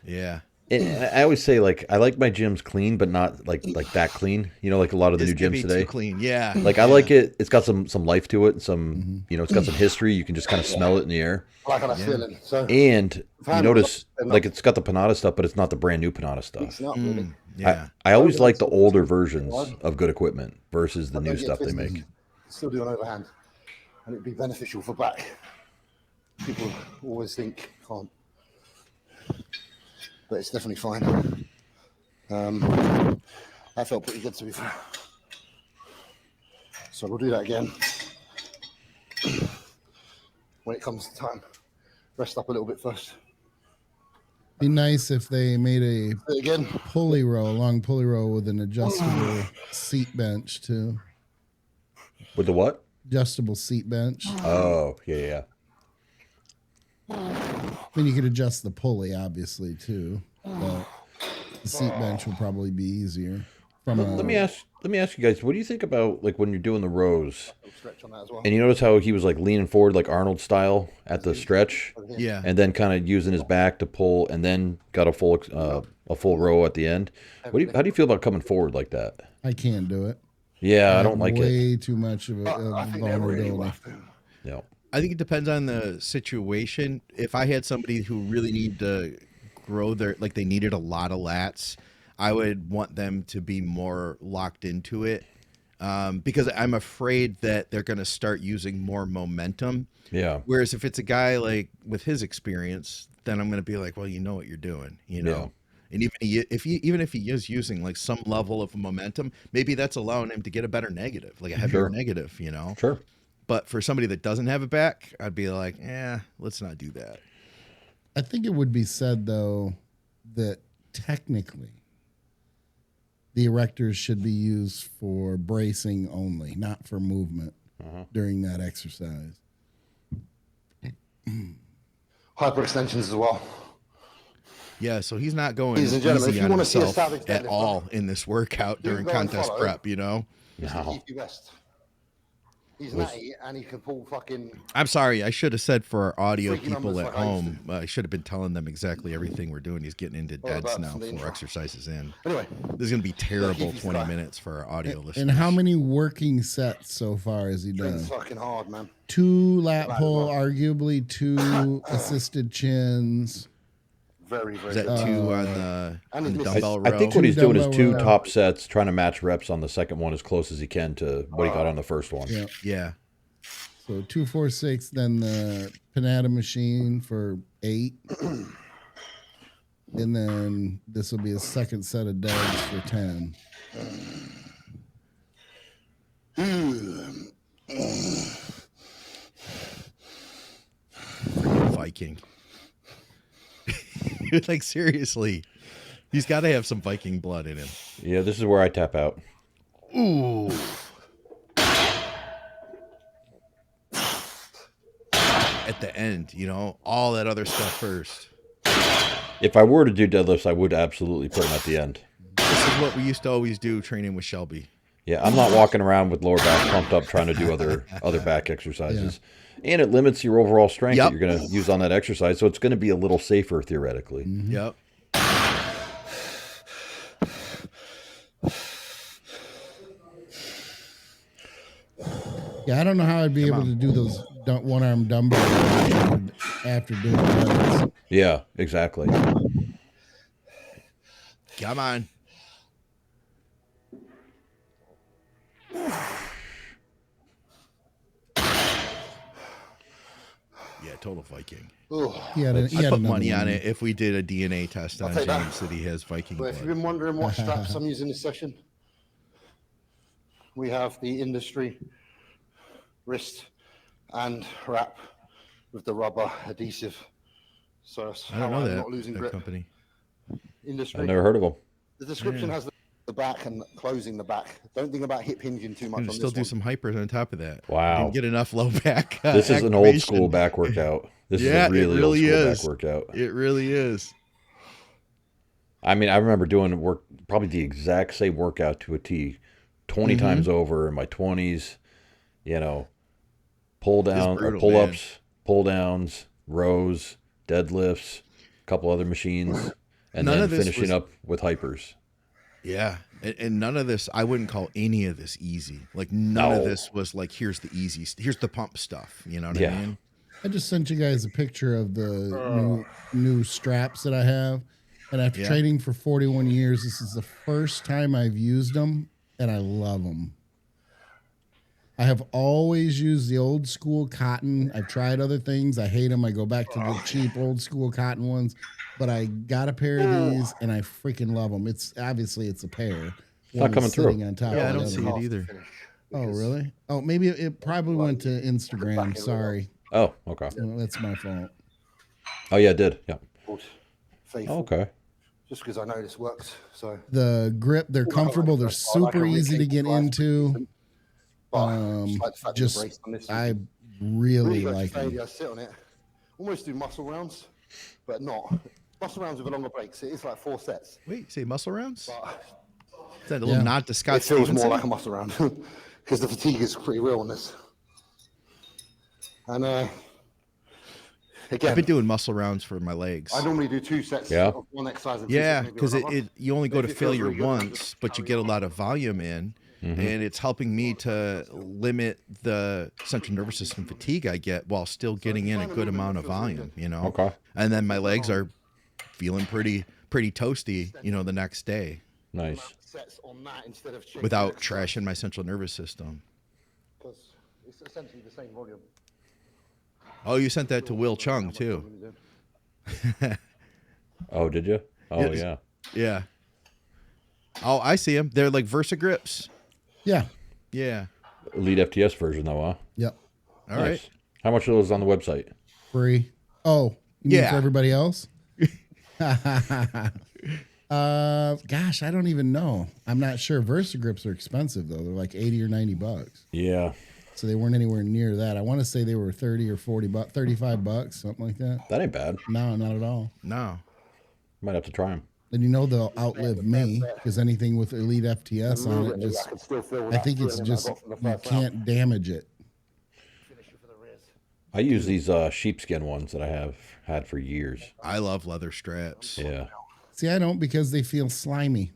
[SPEAKER 4] Yeah.
[SPEAKER 2] And I always say, like, I like my gyms clean, but not like that clean. You know, like a lot of the new gyms today.
[SPEAKER 4] Too clean. Yeah.
[SPEAKER 2] Like, I like it. It's got some life to it. Some, you know, it's got some history. You can just kind of smell it in the air.
[SPEAKER 3] I like how that's feeling. So
[SPEAKER 2] And you notice, like, it's got the Panada stuff, but it's not the brand new Panada stuff.
[SPEAKER 3] it's not really.
[SPEAKER 4] Yeah.
[SPEAKER 2] I always like the older versions of good equipment versus the new stuff they make.
[SPEAKER 3] Still do an overhand, and it'd be beneficial for back. People always think can't, but it's definitely fine. That felt pretty good to be fair. So we'll do that again when it comes to time. Rest up a little bit first.
[SPEAKER 1] Be nice if they made a
[SPEAKER 3] Do it again.
[SPEAKER 1] long pulley row with an adjustable seat bench too.
[SPEAKER 2] With the what?
[SPEAKER 1] Adjustable seat bench.
[SPEAKER 2] Oh, yeah.
[SPEAKER 1] I mean, you could adjust the pulley, obviously, too. But the seat bench will probably be easier.
[SPEAKER 2] Let me ask you guys, what do you think about, like, when you're doing the rows?
[SPEAKER 3] Stretch on that as well.
[SPEAKER 2] And you notice how he was, like, leaning forward like Arnold style at the stretch,
[SPEAKER 4] Yeah.
[SPEAKER 2] and then kind of using his back to pull, and then got a full row at the end. How do you feel about coming forward like that?
[SPEAKER 1] I can't do it.
[SPEAKER 2] Yeah, I don't like it.
[SPEAKER 1] Way too much of a
[SPEAKER 3] I think they really will
[SPEAKER 1] vulnerability.
[SPEAKER 3] have to.
[SPEAKER 2] Yeah.
[SPEAKER 4] I think it depends on the situation. If I had somebody who really needed to grow like they needed a lot of lats, I would want them to be more locked into it because I'm afraid that they're going to start using more momentum.
[SPEAKER 2] Yeah.
[SPEAKER 4] Whereas if it's a guy like with his experience, then I'm going to be like, well, you know what you're doing, you know? And even if he is using like some level of momentum, maybe that's allowing him to get a better negative, like a heavier negative, you know?
[SPEAKER 2] Sure.
[SPEAKER 4] But for somebody that doesn't have it back, I'd be like, let's not do that.
[SPEAKER 1] I think it would be said, though, that technically the erectors should be used for bracing only, not for movement during that exercise.
[SPEAKER 3] Hyperextensions as well.
[SPEAKER 4] Yeah, so he's not going
[SPEAKER 3] Ladies and gentlemen,
[SPEAKER 4] easy
[SPEAKER 3] if you
[SPEAKER 4] on
[SPEAKER 3] wanna see a
[SPEAKER 4] himself
[SPEAKER 3] static
[SPEAKER 4] at
[SPEAKER 3] deadlift,
[SPEAKER 4] all in this workout during
[SPEAKER 3] go and
[SPEAKER 4] contest
[SPEAKER 3] follow.
[SPEAKER 4] prep, you know?
[SPEAKER 2] No.
[SPEAKER 3] Easy rest. He's natty and he can pull fucking.
[SPEAKER 4] I'm sorry, I should have said for our audio
[SPEAKER 3] Freaking
[SPEAKER 4] people
[SPEAKER 3] numbers
[SPEAKER 4] at
[SPEAKER 3] like I used
[SPEAKER 4] home, I should have been telling them exactly everything we're doing. He's getting into
[SPEAKER 3] Well,
[SPEAKER 4] deads
[SPEAKER 3] that's
[SPEAKER 4] now,
[SPEAKER 3] the
[SPEAKER 4] 4
[SPEAKER 3] intro.
[SPEAKER 4] exercises in.
[SPEAKER 3] Anyway,
[SPEAKER 4] This is going to be terrible
[SPEAKER 3] keep
[SPEAKER 4] 20
[SPEAKER 3] trying.
[SPEAKER 4] minutes for our audio listeners.
[SPEAKER 1] And how many working sets so far has he done?
[SPEAKER 3] it's fucking hard, man.
[SPEAKER 1] 2 lat pull, arguably 2 assisted chins.
[SPEAKER 3] Very, very
[SPEAKER 4] Is that
[SPEAKER 3] good.
[SPEAKER 4] 2 on
[SPEAKER 3] and
[SPEAKER 4] the
[SPEAKER 3] he's
[SPEAKER 4] dumbbell row?
[SPEAKER 2] I think what he's doing is
[SPEAKER 1] Dumbbell
[SPEAKER 2] 2
[SPEAKER 1] row.
[SPEAKER 2] top sets, trying to match reps on the second one as close as he can to what he got on the first one.
[SPEAKER 1] Yeah.
[SPEAKER 4] Yeah.
[SPEAKER 1] So 2, 4, 6, then the Panada machine for 8. And then this will be a second set of deads for 10.
[SPEAKER 4] Viking. Like, seriously. He's got to have some Viking blood in him.
[SPEAKER 2] Yeah, this is where I tap out.
[SPEAKER 4] Ooh. At the end, you know, all that other stuff first.
[SPEAKER 2] If I were to do deadlifts, I would absolutely put them at the end.
[SPEAKER 4] This is what we used to always do training with Shelby.
[SPEAKER 2] Yeah, I'm not walking around with lower back pumped up trying to do other back exercises. And it limits your overall strength that you're going to use on that exercise, so it's going to be a little safer theoretically.
[SPEAKER 4] Yep.
[SPEAKER 1] Yeah, I don't know how I'd be able to do those one-arm dumbbell after doing legs.
[SPEAKER 2] Yeah, exactly.
[SPEAKER 4] Come on. Yeah, total Viking.
[SPEAKER 1] He had
[SPEAKER 4] I'd put
[SPEAKER 1] another
[SPEAKER 4] money on
[SPEAKER 1] one.
[SPEAKER 4] it if we did a DNA test on
[SPEAKER 3] take that.
[SPEAKER 4] James that he has Viking
[SPEAKER 3] But if you've
[SPEAKER 4] blood.
[SPEAKER 3] been wondering what straps I'm using this session, we have the industry wrist and wrap with the rubber adhesive. So that's
[SPEAKER 4] I don't
[SPEAKER 3] how
[SPEAKER 4] know
[SPEAKER 3] I'm
[SPEAKER 4] that,
[SPEAKER 3] not losing
[SPEAKER 4] that
[SPEAKER 3] grip.
[SPEAKER 4] company.
[SPEAKER 3] Industry.
[SPEAKER 2] I've never heard of them.
[SPEAKER 3] The description has the back and closing the back. Don't think about hip hinging too much
[SPEAKER 4] I'm
[SPEAKER 3] on
[SPEAKER 4] still
[SPEAKER 3] this
[SPEAKER 4] do
[SPEAKER 3] one.
[SPEAKER 4] some hypers on top of that.
[SPEAKER 2] Wow.
[SPEAKER 4] Didn't get enough low back.
[SPEAKER 2] This is an old
[SPEAKER 4] activation.
[SPEAKER 2] school back workout. This
[SPEAKER 4] Yeah,
[SPEAKER 2] is a really,
[SPEAKER 4] it really
[SPEAKER 2] old school
[SPEAKER 4] is.
[SPEAKER 2] back workout.
[SPEAKER 4] It really is.
[SPEAKER 2] I mean, I remember doing work, probably the exact same workout to a T, 20 times over in my 20s. You know, pull down,
[SPEAKER 4] brutal,
[SPEAKER 2] pull
[SPEAKER 4] man.
[SPEAKER 2] ups, pull downs, rows, deadlifts, a couple other machines, and
[SPEAKER 4] None
[SPEAKER 2] then
[SPEAKER 4] of this
[SPEAKER 2] finishing
[SPEAKER 4] was-
[SPEAKER 2] up with hypers.
[SPEAKER 4] Yeah. And none of this, I wouldn't call any of this easy. Like none of
[SPEAKER 2] No.
[SPEAKER 4] this was like, here's the easy, here's the pump stuff. You know what
[SPEAKER 2] Yeah.
[SPEAKER 4] I mean?
[SPEAKER 1] I just sent you guys a picture of the new straps that I have. And after
[SPEAKER 4] Yeah.
[SPEAKER 1] training for 41 years, this is the first time I've used them, and I love them. I have always used the old school cotton. I've tried other things. I hate them. I go back to the cheap old school cotton ones. But I got a pair of these, and I freaking love them. It's obviously it's a pair.
[SPEAKER 2] not coming through.
[SPEAKER 1] On top
[SPEAKER 4] Yeah, I
[SPEAKER 1] of the
[SPEAKER 4] don't
[SPEAKER 1] other
[SPEAKER 4] see
[SPEAKER 1] one.
[SPEAKER 4] it either.
[SPEAKER 1] Oh, really? Oh, maybe it probably went to Instagram. Sorry.
[SPEAKER 2] Oh, okay.
[SPEAKER 1] That's my fault.
[SPEAKER 2] Oh, yeah, it did. Yeah.
[SPEAKER 3] Faithful.
[SPEAKER 2] Okay.
[SPEAKER 3] Just because I know this works. So
[SPEAKER 1] The grip, they're comfortable. They're super easy to get into. Just I really like them.
[SPEAKER 3] I sit on it, almost do muscle rounds, but not muscle rounds with a longer break. So it's like 4 sets.
[SPEAKER 4] Wait, say muscle rounds?
[SPEAKER 3] But
[SPEAKER 4] Is that a little nod to Scott
[SPEAKER 3] it feels
[SPEAKER 4] Stevenson?
[SPEAKER 3] more like a muscle round because the fatigue is pretty real on this. And again,
[SPEAKER 4] I've been doing muscle rounds for my legs.
[SPEAKER 3] I normally do 2 sets.
[SPEAKER 2] Yeah.
[SPEAKER 3] Of one exercise. And 2
[SPEAKER 4] Yeah,
[SPEAKER 3] sets maybe
[SPEAKER 4] because
[SPEAKER 3] of another.
[SPEAKER 4] you only go
[SPEAKER 3] If
[SPEAKER 4] to
[SPEAKER 3] it feels
[SPEAKER 4] failure
[SPEAKER 3] really good,
[SPEAKER 4] once,
[SPEAKER 3] just
[SPEAKER 4] but you
[SPEAKER 3] carry
[SPEAKER 4] get a
[SPEAKER 3] on.
[SPEAKER 4] lot of volume in, and it's helping me to limit the central nervous system fatigue I get while still getting in a good amount of volume, you know?
[SPEAKER 2] Okay.
[SPEAKER 4] And then my legs are feeling pretty toasty, you know, the next day
[SPEAKER 2] Nice.
[SPEAKER 3] Sets on that instead of changing
[SPEAKER 4] without
[SPEAKER 3] exercise,
[SPEAKER 4] trashing my central nervous system.
[SPEAKER 3] 'cause it's essentially the same volume.
[SPEAKER 4] Oh, you sent that to Will Chung too.
[SPEAKER 2] Oh, did you? Oh,
[SPEAKER 4] Yes.
[SPEAKER 2] yeah.
[SPEAKER 4] Yeah. Oh, I see them. They're like Versa grips.
[SPEAKER 1] Yeah.
[SPEAKER 4] Yeah.
[SPEAKER 2] Elite FTS version, though, huh?
[SPEAKER 1] Yep.
[SPEAKER 4] All right.
[SPEAKER 2] Nice. How much are those on the website?
[SPEAKER 1] Free. Oh, you mean
[SPEAKER 4] Yeah.
[SPEAKER 1] for everybody else? Gosh, I don't even know. I'm not sure. Versa grips are expensive though. They're like $80 or $90.
[SPEAKER 2] Yeah.
[SPEAKER 1] So they weren't anywhere near that. I want to say they were 30 or 40 bucks, $35, something like that.
[SPEAKER 2] That ain't bad.
[SPEAKER 1] No, not at all.
[SPEAKER 4] No.
[SPEAKER 2] Might have to try them.
[SPEAKER 1] And you know they'll outlive me because anything with Elite FTS on it,
[SPEAKER 3] I
[SPEAKER 1] just
[SPEAKER 3] can still feel
[SPEAKER 1] I
[SPEAKER 3] that
[SPEAKER 1] think it's
[SPEAKER 3] feeling I
[SPEAKER 1] just
[SPEAKER 3] got from the
[SPEAKER 1] you
[SPEAKER 3] first round.
[SPEAKER 1] can't damage it.
[SPEAKER 3] Finish it for the rears.
[SPEAKER 2] I use these sheepskin ones that I have had for years.
[SPEAKER 4] I love leather straps.
[SPEAKER 2] Yeah.
[SPEAKER 1] See, I don't because they feel slimy.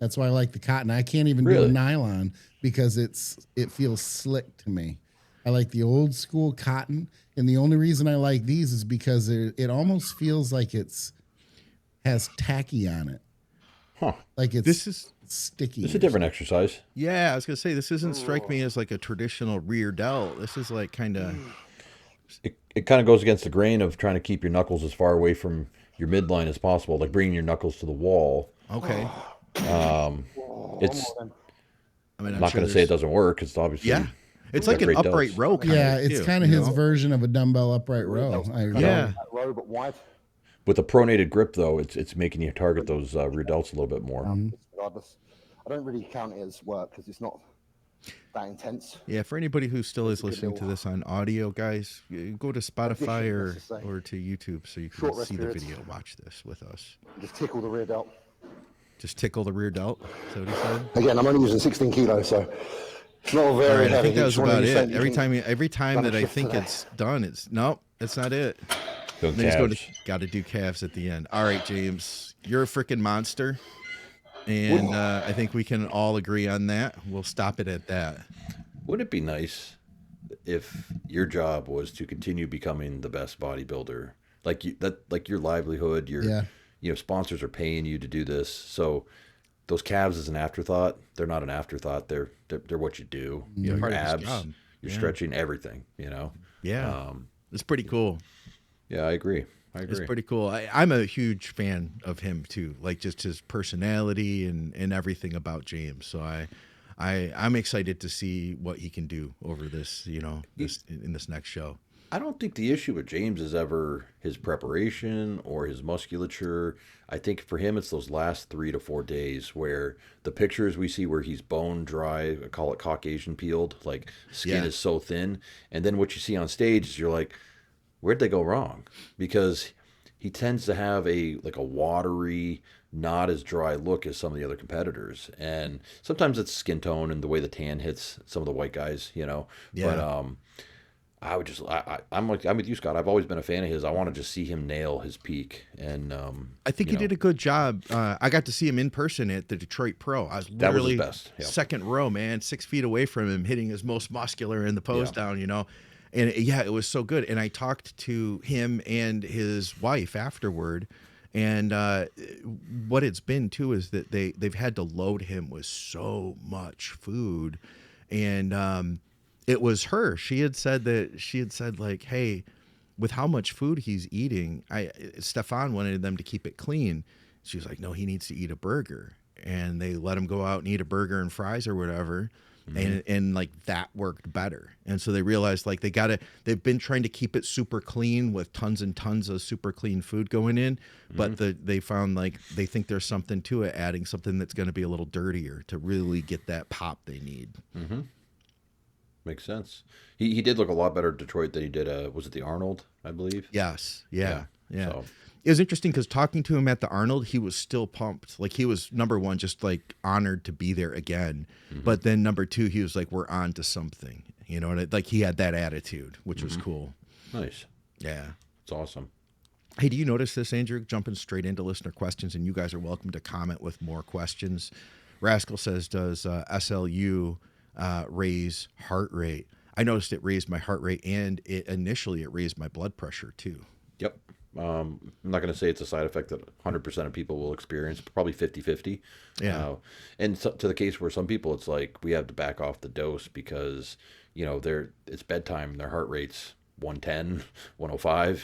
[SPEAKER 1] That's why I like the cotton. I can't even do
[SPEAKER 2] Really?
[SPEAKER 1] a nylon because it feels slick to me. I like the old school cotton, and the only reason I like these is because it almost feels like has tacky on it.
[SPEAKER 2] Huh.
[SPEAKER 1] Like
[SPEAKER 4] This is
[SPEAKER 1] sticky.
[SPEAKER 2] It's a different exercise.
[SPEAKER 4] Yeah, I was gonna say this doesn't strike me as like a traditional rear delt. This is like kind of
[SPEAKER 2] It kind of goes against the grain of trying to keep your knuckles as far away from your midline as possible, like bringing your knuckles to the wall.
[SPEAKER 4] okay.
[SPEAKER 2] It's
[SPEAKER 4] I mean,
[SPEAKER 2] I'm not going to say it doesn't work. It's obviously
[SPEAKER 4] Yeah, it's
[SPEAKER 2] got
[SPEAKER 4] like an
[SPEAKER 2] great
[SPEAKER 4] upright
[SPEAKER 2] delts.
[SPEAKER 4] row. Kind
[SPEAKER 1] Yeah,
[SPEAKER 4] of
[SPEAKER 1] it's
[SPEAKER 4] too,
[SPEAKER 1] kind of
[SPEAKER 4] you
[SPEAKER 1] his
[SPEAKER 4] know?
[SPEAKER 1] version of a dumbbell upright row. I agree.
[SPEAKER 4] Yeah.
[SPEAKER 3] That row, but wide,
[SPEAKER 2] With a pronated grip, though, it's making you target those rear delts a little bit more.
[SPEAKER 3] regardless. I don't really count it as work because it's not that intense.
[SPEAKER 4] Yeah, for anybody who still is
[SPEAKER 3] a good
[SPEAKER 4] listening to
[SPEAKER 3] little-
[SPEAKER 4] this on audio, guys, go to Spotify
[SPEAKER 3] Addition, let's just say.
[SPEAKER 4] or to YouTube so you can
[SPEAKER 3] Short rest
[SPEAKER 4] see the
[SPEAKER 3] periods.
[SPEAKER 4] video. Watch this with us.
[SPEAKER 3] Just tickle the rear delt.
[SPEAKER 4] Just tickle the rear delt. Is that what he said?
[SPEAKER 3] Again, I'm only using 16 kilos, so it's not
[SPEAKER 4] All
[SPEAKER 3] very
[SPEAKER 4] right, I
[SPEAKER 3] heavy.
[SPEAKER 4] think that was
[SPEAKER 3] Just wanna
[SPEAKER 4] about
[SPEAKER 3] use
[SPEAKER 4] it.
[SPEAKER 3] something you
[SPEAKER 4] Every
[SPEAKER 3] can
[SPEAKER 4] time
[SPEAKER 3] run a
[SPEAKER 4] that I
[SPEAKER 3] shift
[SPEAKER 4] think
[SPEAKER 3] today.
[SPEAKER 4] it's done, it's nope, that's not it.
[SPEAKER 2] Doing
[SPEAKER 4] Then he's going to
[SPEAKER 2] calves.
[SPEAKER 4] got to do calves at the end. All right, James, you're a freaking monster, and I think we can all agree on that. We'll stop it at that.
[SPEAKER 2] Wouldn't it be nice if your job was to continue becoming the best bodybuilder, like your livelihood,
[SPEAKER 1] Yeah.
[SPEAKER 2] sponsors are paying you to do this. So those calves is an afterthought. They're not an afterthought. They're what you do. Your
[SPEAKER 4] Part of his
[SPEAKER 2] abs,
[SPEAKER 4] job.
[SPEAKER 2] you're
[SPEAKER 4] Yeah.
[SPEAKER 2] stretching everything.
[SPEAKER 4] Yeah. It's pretty cool.
[SPEAKER 2] Yeah, I agree.
[SPEAKER 4] It's pretty cool. I'm a huge fan of him too, like just his personality and everything about James. So I'm excited to see what he can do over this, in this next show.
[SPEAKER 2] I don't think the issue with James is ever his preparation or his musculature. I think for him, it's those last 3 to 4 days where the pictures we see where he's bone dry, I call it Caucasian peeled, like skin
[SPEAKER 4] Yeah.
[SPEAKER 2] is so thin. And then what you see on stage is you're like, where'd they go wrong? Because he tends to have a watery, not as dry look as some of the other competitors. And sometimes it's skin tone and the way the tan hits some of the white guys,
[SPEAKER 4] Yeah.
[SPEAKER 2] But I would just I'm with you, Scott. I've always been a fan of his. I want to just see him nail his peak. And
[SPEAKER 4] I think he did a good job. I got to see him in person at the Detroit Pro. I was
[SPEAKER 2] That was his
[SPEAKER 4] literally
[SPEAKER 2] best. Yeah.
[SPEAKER 4] second row, man, 6 feet away from him, hitting his most muscular in the pose
[SPEAKER 2] Yeah.
[SPEAKER 4] down, And it was so good. And I talked to him and his wife afterward. And what it's been too is that they've had to load him with so much food. And it was her. She had said like, hey, with how much food he's eating, Stefan wanted them to keep it clean. She was like, no, he needs to eat a burger. And they let him go out and eat a burger and fries or whatever. And like that worked better. And so they realized like they've been trying to keep it super clean with tons and tons of super clean food going in, but they found like they think there's something to it, adding something that's going to be a little dirtier to really get that pop they need.
[SPEAKER 2] Mm-hmm. Makes sense. He did look a lot better at Detroit than he did. Was it the Arnold, I believe?
[SPEAKER 4] Yes. Yeah.
[SPEAKER 2] So.
[SPEAKER 4] It was interesting because talking to him at the Arnold, he was still pumped. Like he was, number one, just like honored to be there again.
[SPEAKER 2] Mm-hmm.
[SPEAKER 4] But then number two, he was like, we're on to something, and like he had that attitude, which was cool.
[SPEAKER 2] Nice.
[SPEAKER 4] Yeah.
[SPEAKER 2] It's awesome.
[SPEAKER 4] Hey, do you notice this, Andrew? Jumping straight into listener questions, and you guys are welcome to comment with more questions. Rascal says, does SLU raise heart rate? I noticed it raised my heart rate, and initially it raised my blood pressure too.
[SPEAKER 2] Yep. I'm not going to say it's a side effect that 100% of people will experience, probably 50-50.
[SPEAKER 4] Yeah.
[SPEAKER 2] And so, to the case where some people, it's like we have to back off the dose because, it's bedtime and their heart rate's 110, 105,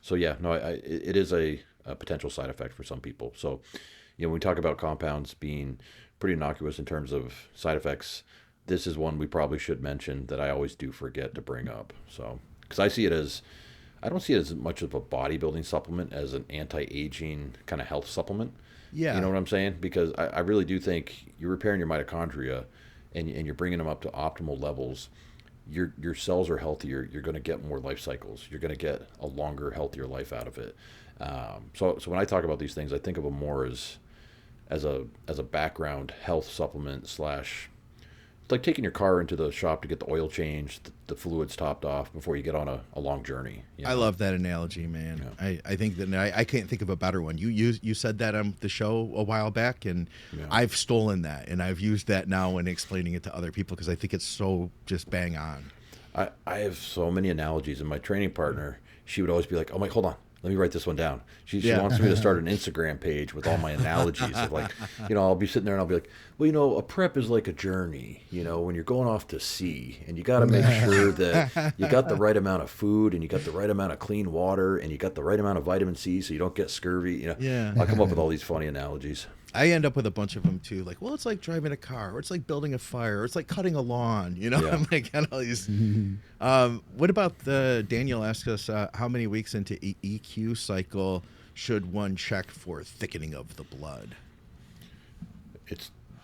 [SPEAKER 2] So, yeah, no, it is a potential side effect for some people. So, when we talk about compounds being pretty innocuous in terms of side effects, this is one we probably should mention that I always do forget to bring up. So, because I don't see it as much of a bodybuilding supplement as an anti-aging kind of health supplement.
[SPEAKER 4] Yeah.
[SPEAKER 2] You know what I'm saying? Because I really do think you're repairing your mitochondria and you're bringing them up to optimal levels. Your cells are healthier. You're going to get more life cycles. You're going to get a longer, healthier life out of it. So when I talk about these things, I think of them more as a background health supplement / it's like taking your car into the shop to get the oil changed, the fluids topped off before you get on a long journey.
[SPEAKER 4] I love that analogy, man. Yeah. I think that I can't think of a better one. You said that on the show a while back, and I've stolen that, and I've used that now when explaining it to other people because I think it's so just bang on.
[SPEAKER 2] I have so many analogies, and my training partner, she would always be like, "Oh my, hold on. Let me write this one down." She wants me to start an Instagram page with all my analogies of like, I'll be sitting there and I'll be like, well, a prep is like a journey, when you're going off to sea and you got to make sure that you got the right amount of food and you got the right amount of clean water and you got the right amount of vitamin C so you don't get scurvy. I'll come up with all these funny analogies.
[SPEAKER 4] I end up with a bunch of them too. Like, well, it's like driving a car, or it's like building a fire, or it's like cutting a lawn. I'm like, kind of all these. What about Daniel asks us how many weeks into EQ cycle should one check for thickening of the blood?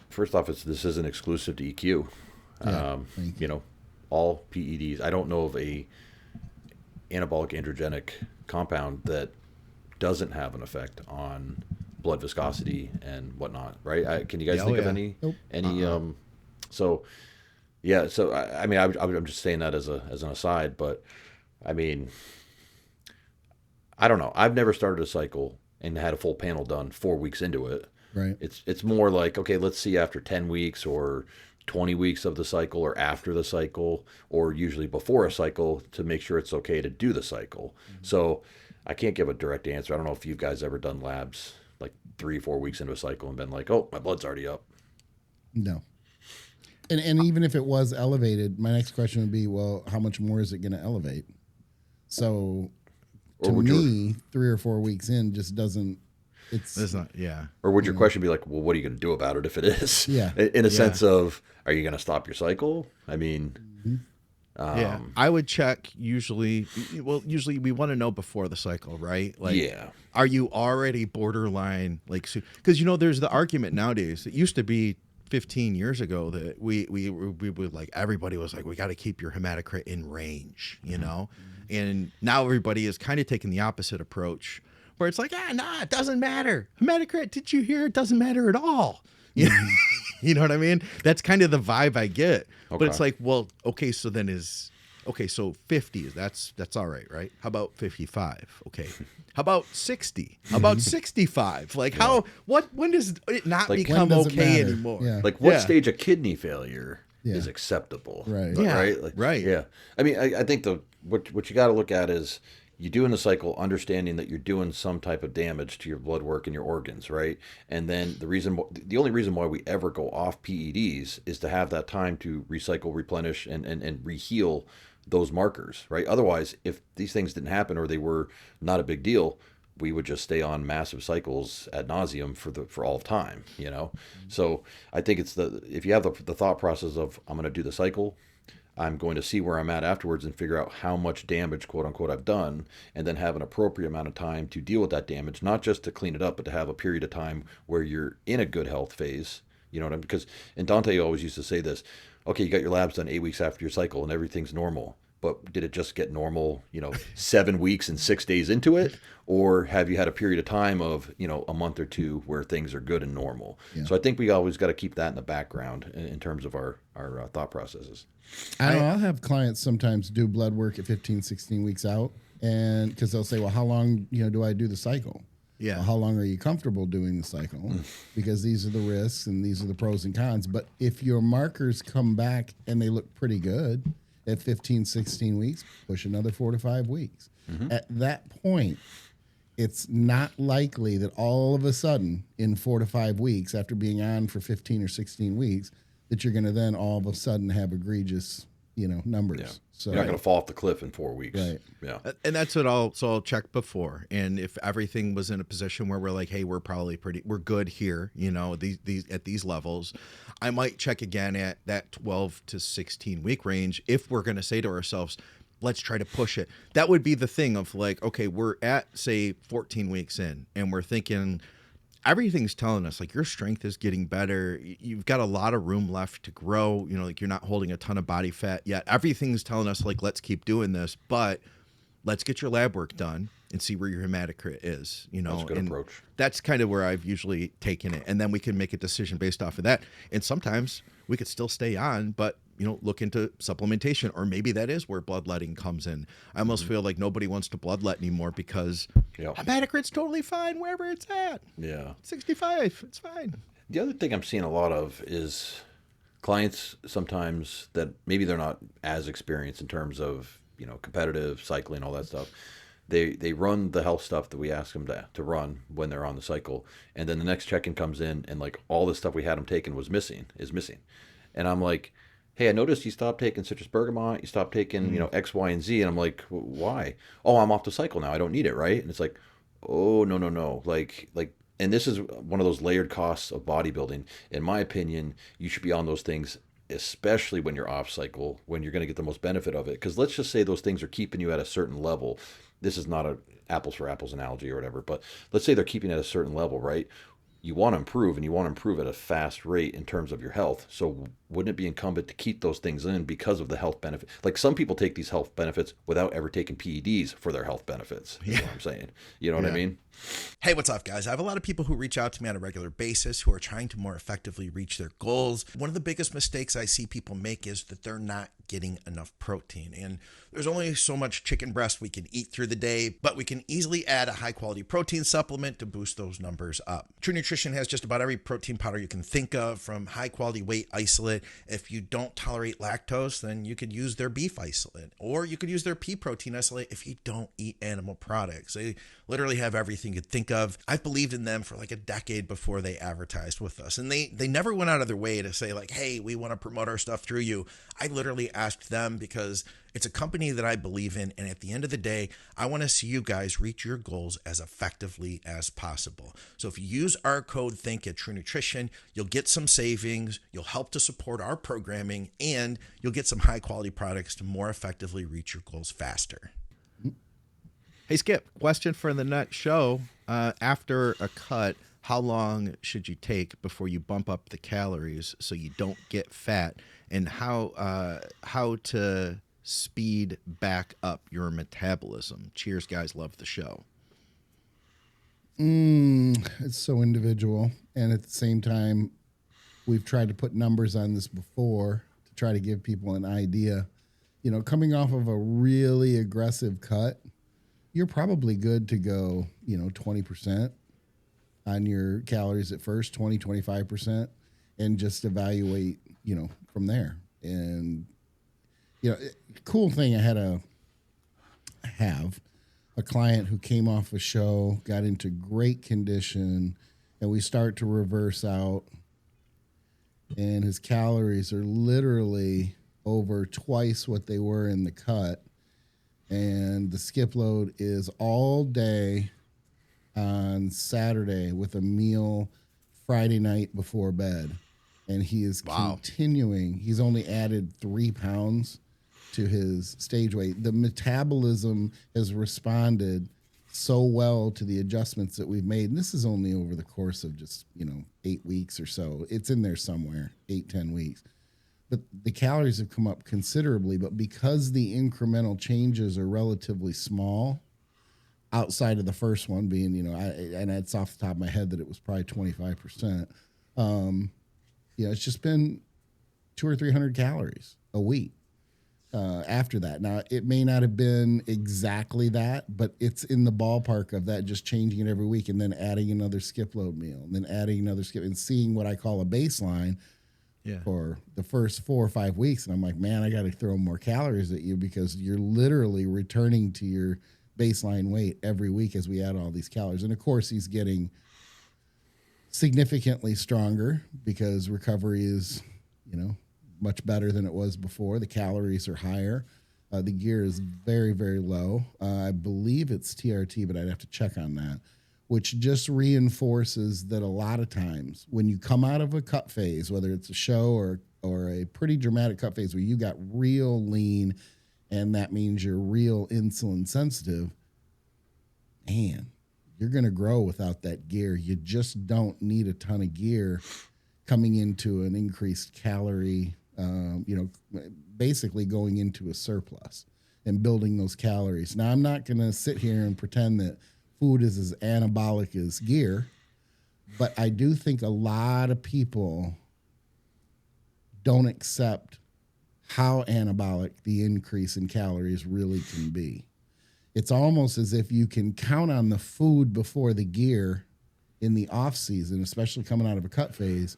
[SPEAKER 2] First off, this isn't exclusive to EQ. All PEDs. I don't know of a anabolic androgenic compound that doesn't have an effect on blood viscosity and whatnot, right? Can you guys think of any?
[SPEAKER 1] Nope.
[SPEAKER 2] So I'm just saying that as an aside, but I mean, I don't know. I've never started a cycle and had a full panel done 4 weeks into it.
[SPEAKER 1] Right.
[SPEAKER 2] It's more like, okay, let's see after 10 weeks or 20 weeks of the cycle or after the cycle, or usually before a cycle to make sure it's okay to do the cycle. So I can't give a direct answer. I don't know if you guys ever done labs like 3-4 weeks into a cycle and been like, oh, my blood's already up.
[SPEAKER 1] No. And even if it was elevated, my next question would be, well, how much more is it going to elevate? So to me, 3 or 4 weeks in just doesn't, it's
[SPEAKER 4] not, yeah.
[SPEAKER 2] Or would your question be like, well, what are you going to do about it if it is?
[SPEAKER 1] Yeah.
[SPEAKER 2] In a sense of, are you going to stop your cycle? I mean,
[SPEAKER 4] yeah, I would check usually. Well, usually we want to know before the cycle, right? Like,
[SPEAKER 2] yeah.
[SPEAKER 4] Are you already borderline? Like, because there's the argument nowadays. It used to be 15 years ago that we would like, everybody was like, we got to keep your hematocrit in range, and now everybody is kind of taking the opposite approach, where it's like, nah, it doesn't matter. Hematocrit, did you hear? It doesn't matter at all. You know what I mean? That's kind of the vibe I get. Okay. But it's like, well, okay, so then so 50 that's all right? How about 55? Okay. How about 60? How about 65? Like when does it not become okay anymore?
[SPEAKER 1] Yeah.
[SPEAKER 2] Like what stage of kidney failure is acceptable?
[SPEAKER 1] Right.
[SPEAKER 2] Right. Like,
[SPEAKER 4] right.
[SPEAKER 2] Yeah. I mean, I think what you got to look at is you do in the cycle, understanding that you're doing some type of damage to your blood work and your organs, right? And then the only reason why we ever go off PEDs is to have that time to recycle, replenish, and reheal those markers, right? Otherwise, if these things didn't happen or they were not a big deal, we would just stay on massive cycles ad nauseum for all of time, So I think it's if you have the thought process of, I'm going to do the cycle, I'm going to see where I'm at afterwards and figure out how much damage, quote unquote, I've done, and then have an appropriate amount of time to deal with that damage, not just to clean it up, but to have a period of time where you're in a good health phase. You know what I mean? Because, and Dante always used to say this, okay, you got your labs done 8 weeks after your cycle and everything's normal. But did it just get normal, 7 weeks and 6 days into it? Or have you had a period of time of, a month or two where things are good and normal? Yeah. So I think we always got to keep that in the background in terms of our thought processes.
[SPEAKER 1] I know I'll have clients sometimes do blood work at 15, 16 weeks out. And because they'll say, well, how long, do I do the cycle?
[SPEAKER 4] Yeah.
[SPEAKER 1] Well, how long are you comfortable doing the cycle? Because these are the risks and these are the pros and cons. But if your markers come back and they look pretty good at 15, 16 weeks, push another 4 to 5 weeks. Mm-hmm. At that point, it's not likely that all of a sudden in 4 to 5 weeks, after being on for 15 or 16 weeks, that you're going to then all of a sudden have egregious, numbers. Yeah. So
[SPEAKER 2] you're not going to fall off the cliff in 4 weeks.
[SPEAKER 1] Right.
[SPEAKER 2] Yeah.
[SPEAKER 4] And that's what I'll check before. And if everything was in a position where we're like, hey, we're good here, these at these levels, I might check again at that 12 to 16 week range. If we're going to say to ourselves, let's try to push it. That would be the thing of like, okay, we're at say 14 weeks in and we're thinking, everything's telling us like your strength is getting better. You've got a lot of room left to grow. Like you're not holding a ton of body fat yet. Everything's telling us like, let's keep doing this, but let's get your lab work done and see where your hematocrit is,
[SPEAKER 2] That's a good approach.
[SPEAKER 4] That's kind of where I've usually taken it. And then we can make a decision based off of that. And sometimes we could still stay on, but look into supplementation, or maybe that is where bloodletting comes in. I almost feel like nobody wants to bloodlet anymore because hematocrit's totally fine wherever it's at.
[SPEAKER 2] Yeah.
[SPEAKER 4] 65, it's fine.
[SPEAKER 2] The other thing I'm seeing a lot of is clients sometimes that maybe they're not as experienced in terms of, competitive cycling, all that stuff. They run the health stuff that we ask them to run when they're on the cycle. And then the next check-in comes in and like all the stuff we had them taking is missing. And I'm like, hey, I noticed you stopped taking citrus bergamot, you stopped taking, X, Y, and Z. And I'm like, why? Oh, I'm off the cycle now. I don't need it, right? And it's like, oh, no. Like, and this is one of those layered costs of bodybuilding. In my opinion, you should be on those things, especially when you're off cycle, when you're going to get the most benefit of it. Because let's just say those things are keeping you at a certain level. This is not a apples for apples analogy or whatever, but let's say they're keeping at a certain level, right? You want to improve, and you want to improve at a fast rate in terms of your health. So wouldn't it be incumbent to keep those things in because of the health benefit? Like some people take these health benefits without ever taking PEDs for their health benefits. You know what I'm saying? You know what I mean?
[SPEAKER 5] Hey, what's up, guys? I have a lot of people who reach out to me on a regular basis who are trying to more effectively reach their goals. One of the biggest mistakes I see people make is that they're not getting enough protein. And there's only so much chicken breast we can eat through the day, but we can easily add a high-quality protein supplement to boost those numbers up. True Nutrition has just about every protein powder you can think of, from high-quality whey isolate isolate. If you don't tolerate lactose, then you could use their beef isolate, or you could use their pea protein isolate if you don't eat animal products. They literally have everything you could think of. I've believed in them for like a decade before they advertised with us, and they never went out of their way to say like, hey, we want to promote our stuff through you. I literally asked them because it's a company that I believe in, and at the end of the day, I want to see you guys reach your goals as effectively as possible. So if you use our code THINK at True Nutrition, you'll get some savings, you'll help to support our programming, and you'll get some high quality products to more effectively reach your goals faster.
[SPEAKER 4] Hey, Skip, question for the next show. After a cut, how long should you take before you bump up the calories so you don't get fat, and how to speed back up your metabolism? Cheers, guys. Love the show.
[SPEAKER 1] It's so individual. And at the same time, we've tried to put numbers on this before to try to give people an idea. You know, coming off of a really aggressive cut, you're probably good to go, 20% on your calories at first, 25%, and just evaluate, from there. And, cool thing, I have a client who came off a show, got into great condition, and we start to reverse out, and his calories are literally over twice what they were in the cut, and the skip load is all day on Saturday with a meal Friday night before bed, and he is continuing. He's only added 3 pounds to his stage weight. The metabolism has responded so well to the adjustments that we've made. And this is only over the course of just, 8 weeks or so. It's in there somewhere, 8-10 weeks. But the calories have come up considerably, but because the incremental changes are relatively small, outside of the first one being, and it's off the top of my head that it was probably 25%. It's just been 200 or 300 calories a week. After that. Now, it may not have been exactly that, but it's in the ballpark of that, just changing it every week and then adding another skip load meal and then adding another skip and seeing what I call a baseline for the first 4 or 5 weeks. And I'm like, man, I got to throw more calories at you because you're literally returning to your baseline weight every week as we add all these calories. And of course, he's getting significantly stronger because recovery is, much better than it was before. The calories are higher. The gear is very, very low. I believe it's TRT, but I'd have to check on that, which just reinforces that a lot of times when you come out of a cut phase, whether it's a show or a pretty dramatic cut phase where you got real lean and that means you're real insulin sensitive, man, you're going to grow without that gear. You just don't need a ton of gear coming into an increased calorie, basically going into a surplus and building those calories. Now, I'm not going to sit here and pretend that food is as anabolic as gear, but I do think a lot of people don't accept how anabolic the increase in calories really can be. It's almost as if you can count on the food before the gear in the off season, especially coming out of a cut phase,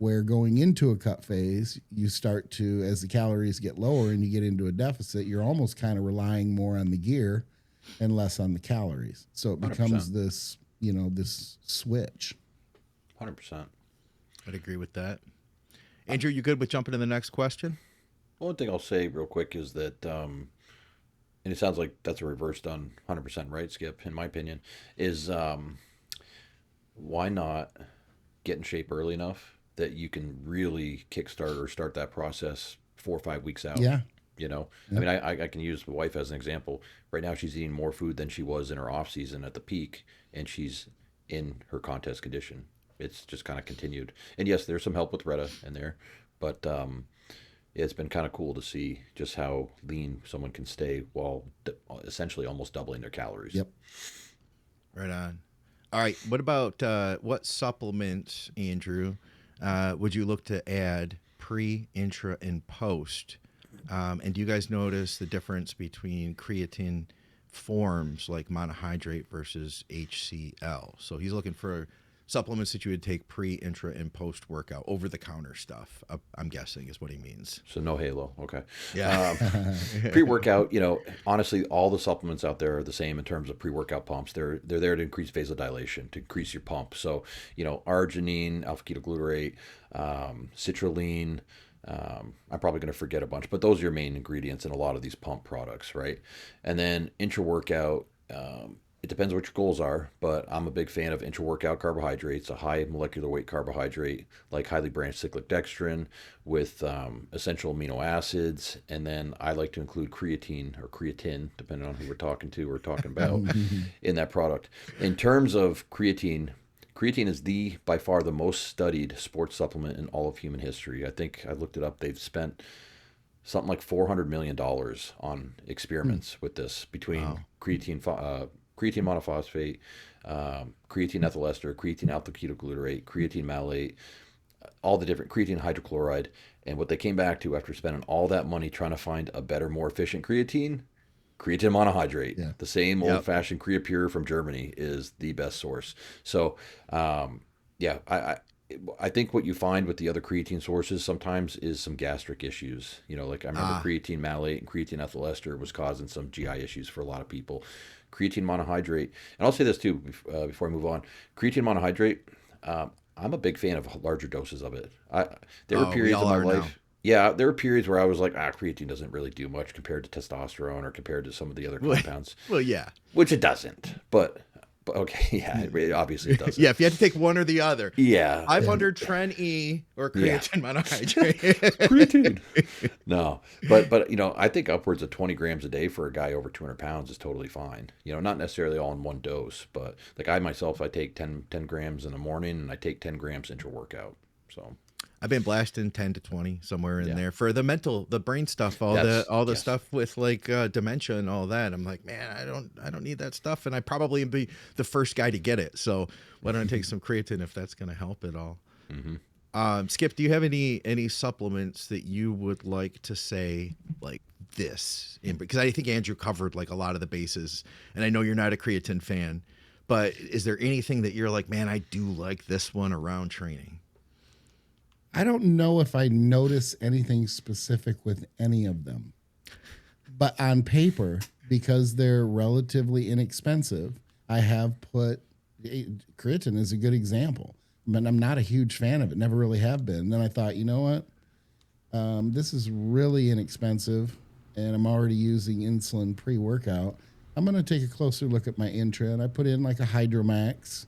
[SPEAKER 1] where going into a cut phase, you start to, as the calories get lower and you get into a deficit, you're almost kind of relying more on the gear and less on the calories. So it becomes 100%. This switch.
[SPEAKER 2] 100%.
[SPEAKER 4] I'd agree with that. Andrew, you good with jumping to the next question?
[SPEAKER 2] One thing I'll say real quick is that, and it sounds like that's a reverse done 100% right, Skip, in my opinion, is why not get in shape early enough that you can really kickstart or start that process 4 or 5 weeks out.
[SPEAKER 1] Yeah.
[SPEAKER 2] I mean, I can use my wife as an example. Right now, she's eating more food than she was in her off season at the peak, and she's in her contest condition. It's just kind of continued. And yes, there's some help with Retta in there, but it's been kind of cool to see just how lean someone can stay while essentially almost doubling their calories.
[SPEAKER 1] Yep.
[SPEAKER 4] Right on. All right. What about what supplements, Andrew, would you look to add pre, intra, and post? And do you guys notice the difference between creatine forms like monohydrate versus HCl? So he's looking for supplements that you would take pre, intra, and post workout, over the counter stuff. I'm guessing is what he means.
[SPEAKER 2] So no halo. Okay.
[SPEAKER 4] Yeah.
[SPEAKER 2] Pre-workout, honestly, all the supplements out there are the same in terms of pre-workout pumps. They're there to increase vasodilation, to increase your pump. So, arginine, alpha-ketoglutarate, citrulline. I'm probably going to forget a bunch, but those are your main ingredients in a lot of these pump products, right? And then intra-workout, it depends what your goals are, but I'm a big fan of intra-workout carbohydrates, a high molecular weight carbohydrate like highly branched cyclic dextrin with essential amino acids. And then I like to include creatine or creatine, depending on who we're talking to or talking about in that product. In terms of creatine is by far the most studied sports supplement in all of human history. I think I looked it up. They've spent something like $400 million on experiments with this between creatine monophosphate, creatine ethyl ester, creatine alpha-ketoglutarate, creatine malate, all the different creatine hydrochloride. And what they came back to after spending all that money trying to find a better, more efficient creatine monohydrate. Yeah. The same old-fashioned Creapure from Germany is the best source. So, I think what you find with the other creatine sources sometimes is some gastric issues. Like I remember creatine malate and creatine ethyl ester was causing some GI issues for a lot of people. Creatine monohydrate, and I'll say this too before I move on. Creatine monohydrate, I'm a big fan of larger doses of it. There were periods in my life. Now. Yeah, there were periods where I was like, creatine doesn't really do much compared to testosterone or compared to some of the other compounds.
[SPEAKER 4] Well, yeah.
[SPEAKER 2] Which it doesn't, but okay, yeah, it obviously it doesn't.
[SPEAKER 4] Yeah, if you had to take one or the other.
[SPEAKER 2] Yeah.
[SPEAKER 4] 500 Tren E or creatine monohydrate.
[SPEAKER 2] Creatine. No, but I think upwards of 20 grams a day for a guy over 200 pounds is totally fine. Not necessarily all in one dose, but like I myself, I take 10 grams in the morning and I take 10 grams intra-workout, so...
[SPEAKER 4] I've been blasting 10 to 20 somewhere in there for the brain stuff, all the stuff with like dementia and all that. I'm like, man, I don't need that stuff, and I probably be the first guy to get it. So why don't I take some creatine if that's going to help at all? Mm-hmm. Skip, do you have any supplements that you would like to say like this? Because I think Andrew covered like a lot of the bases, and I know you're not a creatine fan, but is there anything that you're like, man, I do like this one around training?
[SPEAKER 1] I don't know if I notice anything specific with any of them, but on paper, because they're relatively inexpensive, I have put creatine is a good example, but I'm not a huge fan of it. Never really have been. And then I thought, you know what? This is really inexpensive, and I'm already using insulin pre-workout. I'm going to take a closer look at my Intra, and I put in like a Hydromax,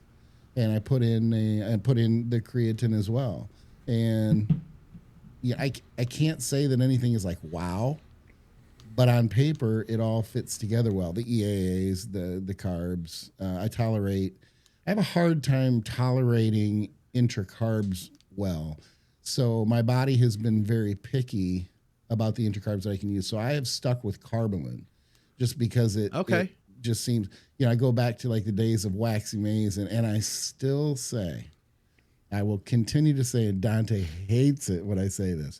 [SPEAKER 1] and I put in the creatine as well. And yeah, I can't say that anything is like wow, but on paper it all fits together well. The EAAs, the carbs. I have a hard time tolerating intra carbs well, so my body has been very picky about the intra carbs that I can use. So I have stuck with Carbolin, just because it just seems. I go back to like the days of Waxy Maize, and I still say. I will continue to say, and Dante hates it when I say this,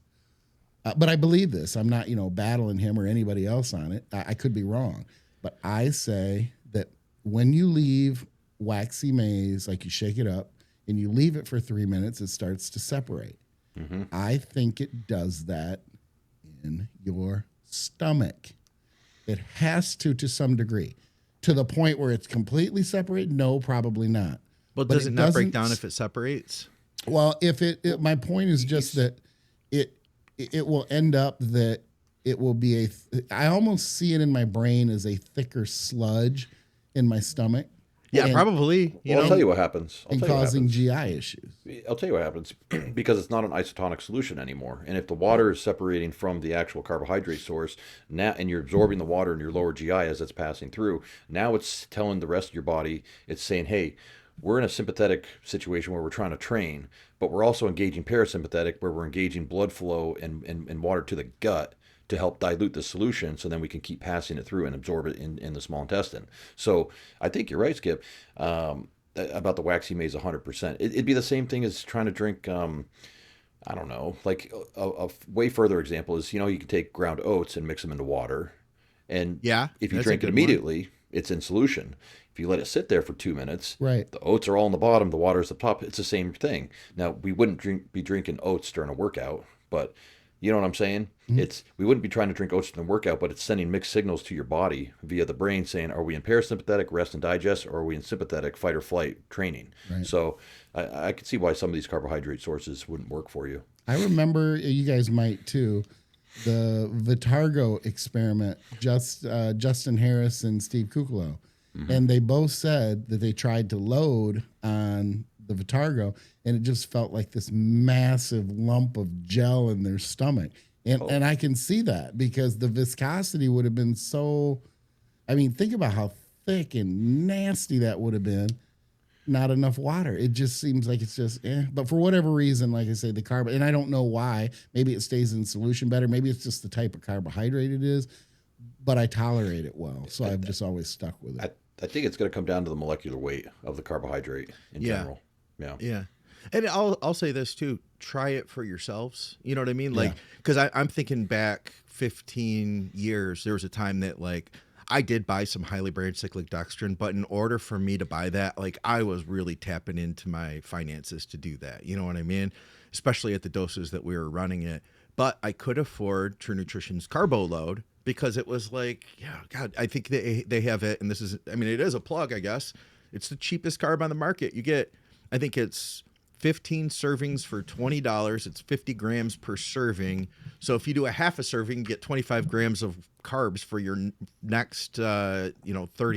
[SPEAKER 1] but I believe this. I'm not, battling him or anybody else on it. I could be wrong, but I say that when you leave Waxy Maize, like you shake it up and you leave it for 3 minutes, it starts to separate. Mm-hmm. I think it does that in your stomach. It has to some degree. To the point where it's completely separated? No, probably not.
[SPEAKER 4] Well, does it not break down if it separates?
[SPEAKER 1] Well, if my point is just that it will end up that it will be I almost see it in my brain as a thicker sludge in my stomach.
[SPEAKER 4] Yeah, probably.
[SPEAKER 2] I'll tell you what happens.
[SPEAKER 1] And causing GI issues.
[SPEAKER 2] I'll tell you what happens because it's not an isotonic solution anymore. And if the water is separating from the actual carbohydrate source now, and you're absorbing the water in your lower GI as it's passing through, now it's telling the rest of your body, it's saying, hey, we're in a sympathetic situation where we're trying to train, but we're also engaging parasympathetic where we're engaging blood flow and water to the gut to help dilute the solution so then we can keep passing it through and absorb it in the small intestine. So I think you're right, Skip, about the Waxy Maize 100%. It'd be the same thing as trying to drink, I don't know, like a way further example is, you can take ground oats and mix them into water. And if you drink it immediately, it's in solution. If you let it sit there for 2 minutes,
[SPEAKER 1] Right.
[SPEAKER 2] the oats are all on the bottom, the water's at the top. It's the same thing. Now, we wouldn't be drinking oats during a workout, but you know what I'm saying? We wouldn't be trying to drink oats during a workout, but it's sending mixed signals to your body via the brain saying, are we in parasympathetic rest and digest, or are we in sympathetic fight or flight training?
[SPEAKER 1] Right.
[SPEAKER 2] So I could see why some of these carbohydrate sources wouldn't work for you.
[SPEAKER 1] I remember, you guys might too, the Vitargo experiment, Justin Harris and Steve Kuklo. And they both said that they tried to load on the Vitargo, and it just felt like this massive lump of gel in their stomach. And I can see that because the viscosity would have been so, I mean, think about how thick and nasty that would have been. Not enough water. It just seems like it's just, But for whatever reason, like I say, the carb, and I don't know why. Maybe it stays in solution better. Maybe it's just the type of carbohydrate it is, but I tolerate it well. So I've just always stuck with it.
[SPEAKER 2] I think it's going to come down to the molecular weight of the carbohydrate in general. Yeah.
[SPEAKER 4] Yeah. And I'll say this too, try it for yourselves. You know what I mean? Like, cause I'm thinking back 15 years, there was a time that like, I did buy some highly branched cyclic dextrin, but in order for me to buy that, like I was really tapping into my finances to do that. You know what I mean? Especially at the doses that we were running it. But I could afford True Nutrition's Carbo Load because it was like, yeah, God, I think they have it. And this is, I mean, it is a plug, I guess. It's the cheapest carb on the market. You get, I think it's 15 servings for $20. It's 50 grams per serving. So if you do a half a serving, you get 25 grams of carbs for your next, 30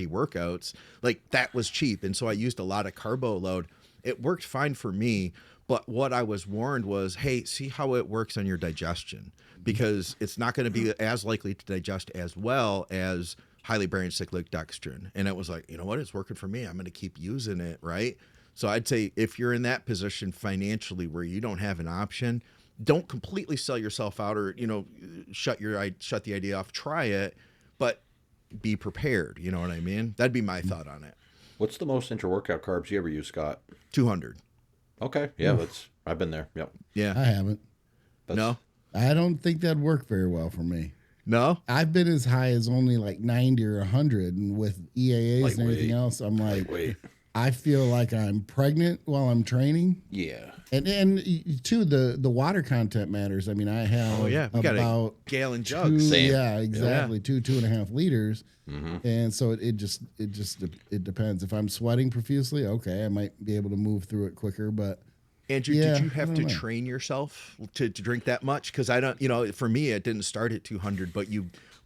[SPEAKER 4] workouts. Like that was cheap. And so I used a lot of Carbo Load. It worked fine for me. But what I was warned was, hey, see how it works on your digestion, because it's not going to be as likely to digest as well as highly branched cyclic dextrin. And it was like, you know what? It's working for me. I'm going to keep using it. Right. So I'd say if you're in that position financially where you don't have an option, don't completely sell yourself out or, shut the idea off. Try it, but be prepared. You know what I mean? That'd be my thought on it.
[SPEAKER 2] What's the most intra-workout carbs you ever use, Scott?
[SPEAKER 4] 200.
[SPEAKER 2] Okay. Yeah, I've been there. Yep.
[SPEAKER 4] Yeah.
[SPEAKER 1] I haven't.
[SPEAKER 4] No?
[SPEAKER 1] I don't think that'd work very well for me.
[SPEAKER 4] No?
[SPEAKER 1] I've been as high as only like 90 or 100, and with EAAs and everything else, I'm like, I feel like I'm pregnant while I'm training.
[SPEAKER 2] Yeah.
[SPEAKER 1] And too, the water content matters. I mean, I have
[SPEAKER 4] we got
[SPEAKER 1] about
[SPEAKER 4] a gallon jugs.
[SPEAKER 1] Yeah, exactly.
[SPEAKER 4] Yeah.
[SPEAKER 1] 2.5 liters. And so it depends. If I'm sweating profusely, okay, I might be able to move through it quicker. But
[SPEAKER 4] Andrew, did you have to train yourself to drink that much? Because I don't, for me, it didn't start at 200, but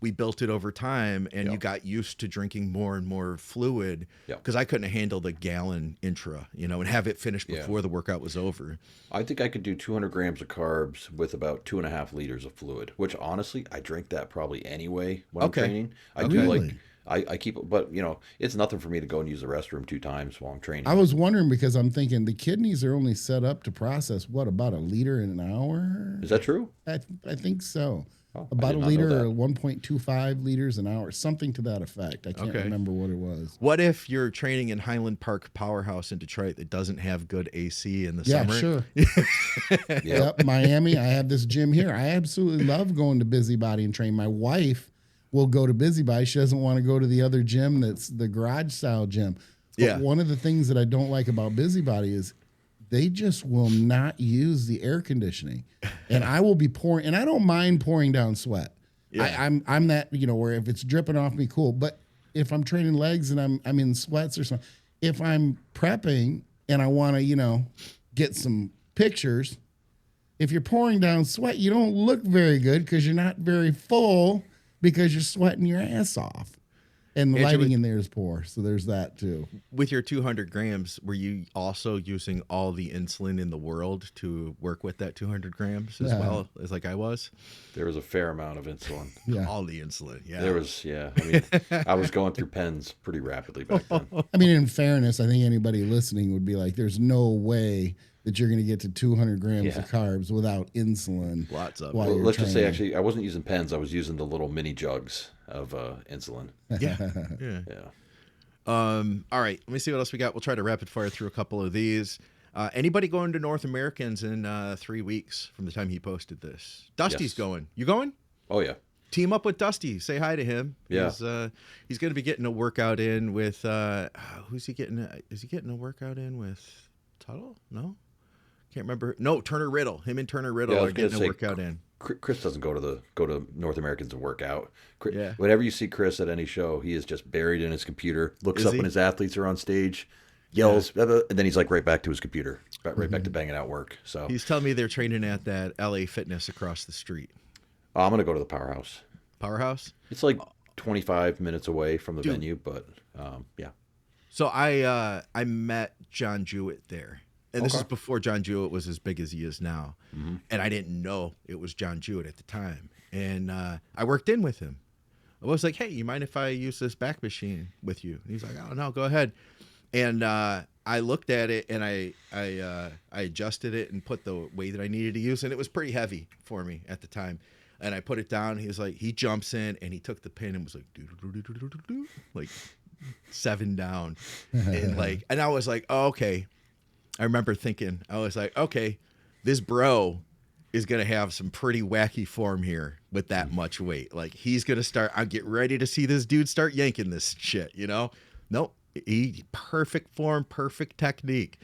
[SPEAKER 4] we built it over time, and you got used to drinking more and more fluid. Because I couldn't handle the gallon Intra, and have it finished before the workout was over.
[SPEAKER 2] I think I could do 200 grams of carbs with about 2.5 liters of fluid, which honestly, I drink that probably anyway when I'm training. I keep, but it's nothing for me to go and use the restroom 2 times while I'm training.
[SPEAKER 1] I was wondering because I'm thinking the kidneys are only set up to process about a liter in an hour?
[SPEAKER 2] Is that true?
[SPEAKER 1] I think so.
[SPEAKER 2] Oh,
[SPEAKER 1] about a liter or 1.25 liters an hour, something to that effect. I can't remember what it was.
[SPEAKER 4] What if you're training in Highland Park Powerhouse in Detroit that doesn't have good AC in the summer?
[SPEAKER 1] Yeah, sure. Yep, Miami. I have this gym here. I absolutely love going to Busybody and train. My wife will go to Busybody. She doesn't want to go to the other gym that's the garage style gym. But one of the things that I don't like about Busybody is they just will not use the air conditioning. And I will be pouring, and I don't mind pouring down sweat. Yeah. I'm that, where if it's dripping off me, cool. But if I'm training legs and I'm in sweats or something, if I'm prepping and I want to, get some pictures, if you're pouring down sweat, you don't look very good because you're not very full because you're sweating your ass off. And the lighting in there is poor, so there's that too.
[SPEAKER 4] With your 200 grams, were you also using all the insulin in the world to work with that 200 grams as well as like I was?
[SPEAKER 2] There was a fair amount of insulin.
[SPEAKER 4] All the insulin,
[SPEAKER 2] There was, I mean, I was going through pens pretty rapidly back then.
[SPEAKER 1] I mean, in fairness, I think anybody listening would be like, there's no way that you're going to get to 200 grams of carbs without insulin.
[SPEAKER 4] Lots of.
[SPEAKER 2] Well, let's just say, actually, I wasn't using pens. I was using the little mini jugs of insulin.
[SPEAKER 4] Yeah. All right. Let me see what else we got. We'll try to rapid fire through a couple of these. Anybody going to North Americans in 3 weeks from the time he posted this? Dusty's going. You going?
[SPEAKER 2] Oh, yeah.
[SPEAKER 4] team up with Dusty. Say hi to him.
[SPEAKER 2] Yeah.
[SPEAKER 4] He's going to be getting a workout in with who's he getting? Is he getting a workout in with Tuttle? No, can't remember. No, Turner Riddle. Him and Turner Riddle are getting a workout in.
[SPEAKER 2] Chris doesn't go to North Americans to work out.
[SPEAKER 4] Yeah.
[SPEAKER 2] Whenever you see Chris at any show, he is just buried in his computer. Looks up when his athletes are on stage, yells, blah, blah, and then he's like right back to his computer, right back to banging out work. So
[SPEAKER 4] he's telling me they're training at that LA Fitness across the street.
[SPEAKER 2] I'm gonna go to the Powerhouse.
[SPEAKER 4] Powerhouse?
[SPEAKER 2] It's like 25 minutes away from the venue, but yeah.
[SPEAKER 4] So I met John Jewett there. And this is before John Jewett was as big as he is now. Mm-hmm. And I didn't know it was John Jewett at the time. And I worked in with him. I was like, hey, you mind if I use this back machine with you? And he's like, oh, no, go ahead. And I looked at it and I adjusted it and put the weight that I needed to use. And it was pretty heavy for me at the time. And I put it down. He was like, he jumps in and he took the pin and was like, like 7 down. And I was like, oh, okay. I remember thinking, I was like, okay, this bro is going to have some pretty wacky form here with that much weight. Like he's going to start, I get ready to see this dude start yanking this shit, you know? Nope. Perfect form, perfect technique.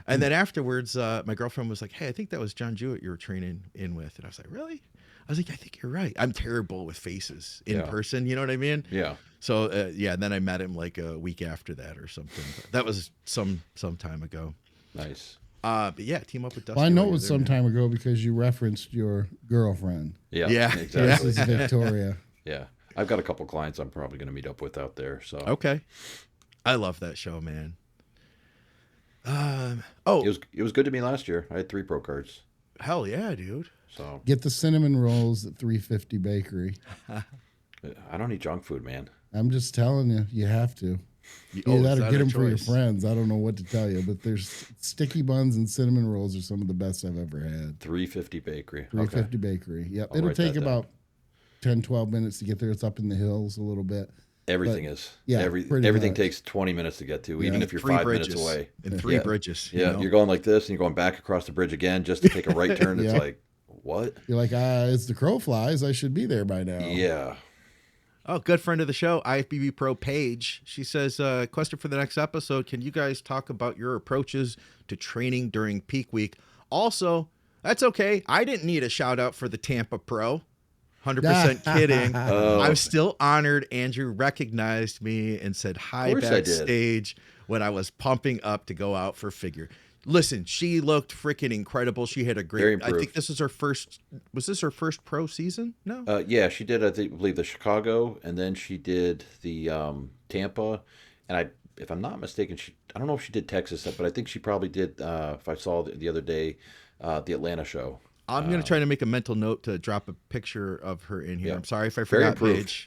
[SPEAKER 4] And then afterwards, my girlfriend was like, hey, I think that was John Jewett you were training in with. And I was like, really? I was like, I think you're right. I'm terrible with faces in person. You know what I mean?
[SPEAKER 2] Yeah.
[SPEAKER 4] So, then I met him like a week after that or something. But that was some time ago.
[SPEAKER 2] Nice.
[SPEAKER 4] But yeah, team up with Dusty.
[SPEAKER 1] Well, I know it was some time ago because you referenced your girlfriend.
[SPEAKER 2] Yeah.
[SPEAKER 1] This
[SPEAKER 2] Exactly.
[SPEAKER 1] is Victoria.
[SPEAKER 2] Yeah. I've got a couple clients I'm probably going to meet up with out there. So
[SPEAKER 4] okay. I love that show, man.
[SPEAKER 2] It was good to me last year. I had 3 pro cards.
[SPEAKER 4] Hell yeah, dude.
[SPEAKER 2] So
[SPEAKER 1] Get the cinnamon rolls at 350 Bakery.
[SPEAKER 2] I don't eat junk food, man.
[SPEAKER 1] I'm just telling you, you have to. Either that or get them for your friends. I don't know what to tell you, but there's sticky buns and cinnamon rolls are some of the best I've ever had.
[SPEAKER 2] 350 Bakery.
[SPEAKER 1] 350 Bakery. Yep.
[SPEAKER 2] I'll
[SPEAKER 1] It'll
[SPEAKER 2] write
[SPEAKER 1] take
[SPEAKER 2] that
[SPEAKER 1] about 10, 12 minutes to get there. It's up in the hills a little bit.
[SPEAKER 2] Everything is.
[SPEAKER 1] Yeah,
[SPEAKER 2] everything
[SPEAKER 1] much.
[SPEAKER 2] takes 20 minutes to get to, even if you're 5 minutes away.
[SPEAKER 4] And 3 bridges.
[SPEAKER 2] Yeah, you're going like this, and you're going back across the bridge again just to take a right turn. It's like, what?
[SPEAKER 1] You're like, as the crow flies, I should be there by now.
[SPEAKER 2] Yeah.
[SPEAKER 4] Oh, good friend of the show, IFBB Pro Paige. She says, question for the next episode. Can you guys talk about your approaches to training during peak week? Also, that's okay. I didn't need a shout out for the Tampa Pro. 100% kidding. I'm still honored. Andrew recognized me and said hi backstage when I was pumping up to go out for figure. Listen, she looked freaking incredible. She had a great. I think this is her first. Was this her first pro season? No.
[SPEAKER 2] Yeah, she did. I believe the Chicago, and then she did the Tampa, and if I'm not mistaken, I don't know if she did Texas, but I think she probably did. If I saw the other day, the Atlanta show.
[SPEAKER 4] I'm going to try to make a mental note to drop a picture of her in here. I'm sorry if I forgot.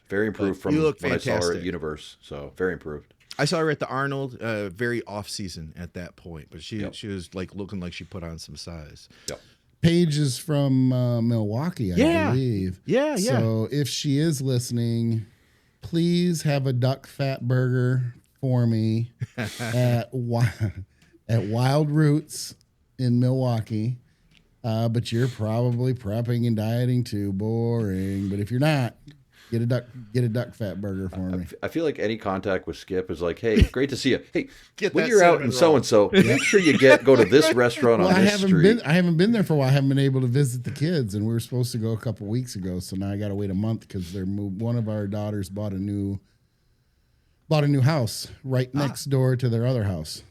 [SPEAKER 2] Very improved from when I saw her at Universe. So very improved.
[SPEAKER 4] I saw her at the Arnold, very off season at that point, but she was like looking like she put on some size.
[SPEAKER 2] Yep.
[SPEAKER 1] Paige is from Milwaukee, I believe.
[SPEAKER 4] Yeah.
[SPEAKER 1] So if she is listening, please have a duck fat burger for me at Wild Roots in Milwaukee. But you're probably prepping and dieting too. Boring. But if you're not, get a duck fat burger for me.
[SPEAKER 2] I feel like any contact with Skip is like, hey, great to see you. Hey, when you're out in
[SPEAKER 4] roll.
[SPEAKER 2] so make sure you go to this restaurant on this street.
[SPEAKER 1] I haven't been there for a while. I haven't been able to visit the kids, and we were supposed to go a couple weeks ago. So now I got to wait a month because one of our daughters bought a new house right next door to their other house.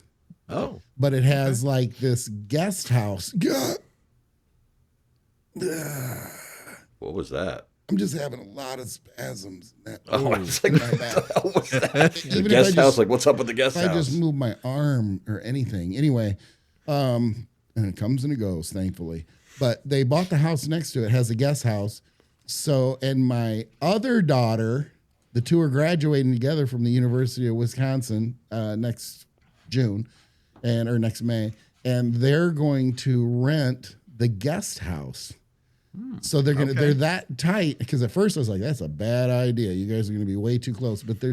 [SPEAKER 2] Oh,
[SPEAKER 1] but it has like this guest house.
[SPEAKER 2] What was that?
[SPEAKER 1] I'm just having a lot of spasms.
[SPEAKER 2] I was like, what the hell was that? The
[SPEAKER 1] Even
[SPEAKER 2] guest house, like, what's up with the guest house?
[SPEAKER 1] I just move my arm or anything. Anyway, and it comes and it goes, thankfully. But they bought the house next to it. It has a guest house. So, and my other daughter, the two are graduating together from the University of Wisconsin next June or next May. And they're going to rent the guest house. So they're that tight, because at first I was like, that's a bad idea. You guys are going to be way too close. But they're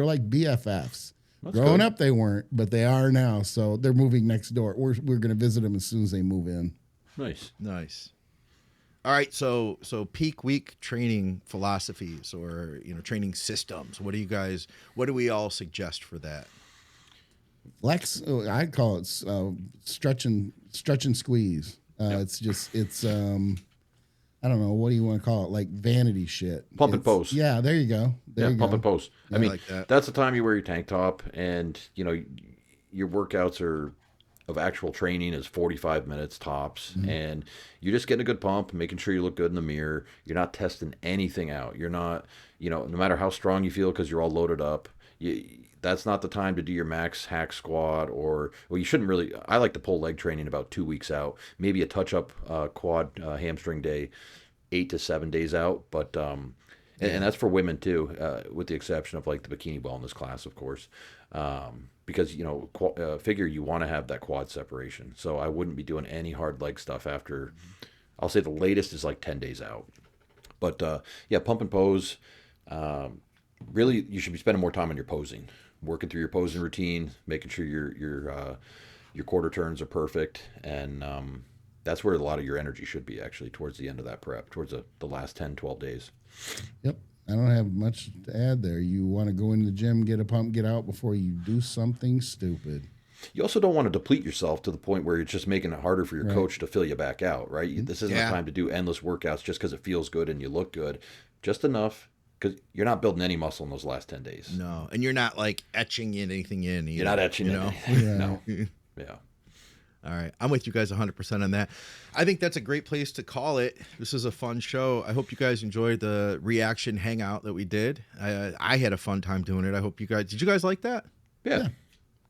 [SPEAKER 1] like BFFs. Growing up they weren't, but they are now. So they're moving next door. We're going to visit them as soon as they move in.
[SPEAKER 2] Nice.
[SPEAKER 4] All right, so peak week training philosophies or training systems. What do we all suggest for that?
[SPEAKER 1] Flex, I call it stretch and squeeze. It's I don't know, what do you want to call it? Like vanity shit.
[SPEAKER 2] Pump and pose.
[SPEAKER 1] Yeah, there you go.
[SPEAKER 2] Pump and pose. I mean,
[SPEAKER 4] like that.
[SPEAKER 2] that's the time you wear your tank top, and your workouts are of actual training is 45 minutes tops, and you're just getting a good pump, making sure you look good in the mirror. You're not testing anything out. You're not, no matter how strong you feel because you're all loaded up. That's not the time to do your max hack squat you shouldn't really. I like to pull leg training about 2 weeks out, maybe a touch up quad hamstring day 8 to 7 days out. But and that's for women too, with the exception of like the bikini wellness class, of course, because figure you want to have that quad separation. So I wouldn't be doing any hard leg stuff after. I'll say the latest is like 10 days out. But pump and pose. Really, you should be spending more time on your posing, working through your posing routine, making sure your quarter turns are perfect, and that's where a lot of your energy should be actually towards the end of that prep, towards the last 10, 12 days.
[SPEAKER 1] Yep. I don't have much to add there. You want to go in the gym, get a pump, get out before you do something stupid.
[SPEAKER 2] You also don't want to deplete yourself to the point where you're just making it harder for your coach to fill you back out, right? This isn't the time to do endless workouts just because it feels good and you look good. Just enough. Because you're not building any muscle in those last 10 days.
[SPEAKER 4] No, and you're not like etching anything in either.
[SPEAKER 2] You're not etching anything. No. Yeah.
[SPEAKER 4] All right. I'm with you guys 100% on that. I think that's a great place to call it. This is a fun show. I hope you guys enjoyed the reaction hangout that we did. I had a fun time doing it. I hope did you guys like that?
[SPEAKER 2] Yeah.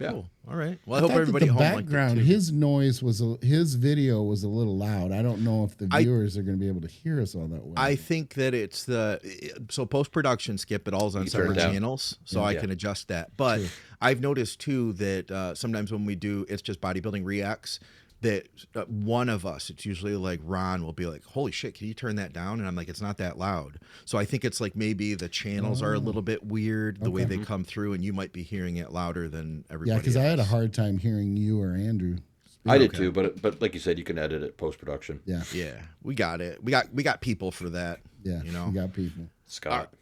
[SPEAKER 4] Cool. All right. Well, I hope everybody
[SPEAKER 1] the
[SPEAKER 4] home
[SPEAKER 1] background,
[SPEAKER 4] liked it too.
[SPEAKER 1] his noise his video was a little loud. I don't know if the viewers are going to be able to hear us all that well.
[SPEAKER 4] I think that it's so post-production, Skip, it all's on separate channels, so I can adjust that. But I've noticed too that sometimes when we do It's Just Bodybuilding Reacts, that one of us, it's usually like Ron, will be like, holy shit, can you turn that down? And I'm like, it's not that loud. So I think it's like maybe the channels are a little bit weird, the way they come through, and you might be hearing it louder than everybody else.
[SPEAKER 1] Yeah, because I had a hard time hearing you or Andrew.
[SPEAKER 2] I did too, but like you said, you can edit it post-production.
[SPEAKER 1] Yeah.
[SPEAKER 4] Yeah, we got it. We got people for that.
[SPEAKER 1] Yeah, we got people.
[SPEAKER 2] Scott.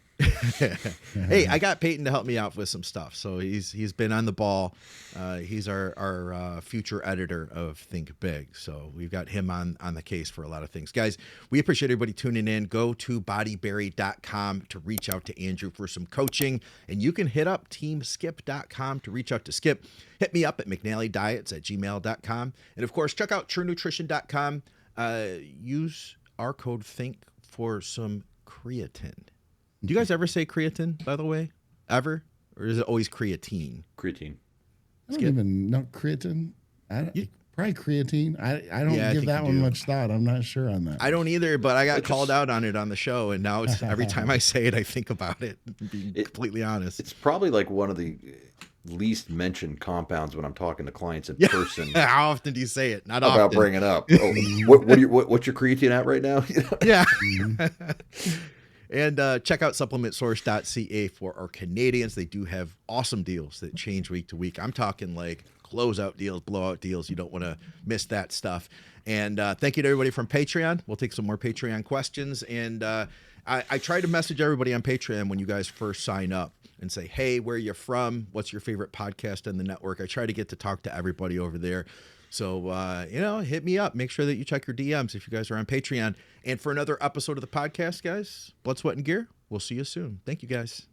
[SPEAKER 4] Hey, I got Peyton to help me out with some stuff, so he's been on the ball. He's our future editor of Think Big, so we've got him on the case for a lot of things. Guys, we appreciate everybody tuning in. Go to bodyberry.com to reach out to Andrew for some coaching, and you can hit up teamskip.com to reach out to Skip. Hit me up at mcnallydiets@gmail.com, and of course check out truenutrition.com. Use our code THINK for some creatine. Do you guys ever say creatine, by the way? Ever? Or is it always creatine?
[SPEAKER 2] Creatine.
[SPEAKER 1] I don't even know creatine. Probably creatine. I don't give that one much thought. I'm not sure on that.
[SPEAKER 4] I don't either, but I got called out on it on the show, and now it's every time I say it, I think about it, being completely honest.
[SPEAKER 2] It's probably like one of the least mentioned compounds when I'm talking to clients in person.
[SPEAKER 4] How often do you say it? Not
[SPEAKER 2] about
[SPEAKER 4] often.
[SPEAKER 2] bringing up. Oh, what's your creatine at right now?
[SPEAKER 4] Yeah. And check out supplementsource.ca for our Canadians. They do have awesome deals that change week to week. I'm talking like closeout deals, blowout deals. You don't want to miss that stuff. And thank you to everybody from Patreon. We'll take some more Patreon questions. And I try to message everybody on Patreon when you guys first sign up and say, hey, where are you from? What's your favorite podcast in the network? I try to get to talk to everybody over there. So, hit me up. Make sure that you check your DMs if you guys are on Patreon. And for another episode of the podcast, guys, Blood, Sweat, and Gear, we'll see you soon. Thank you, guys.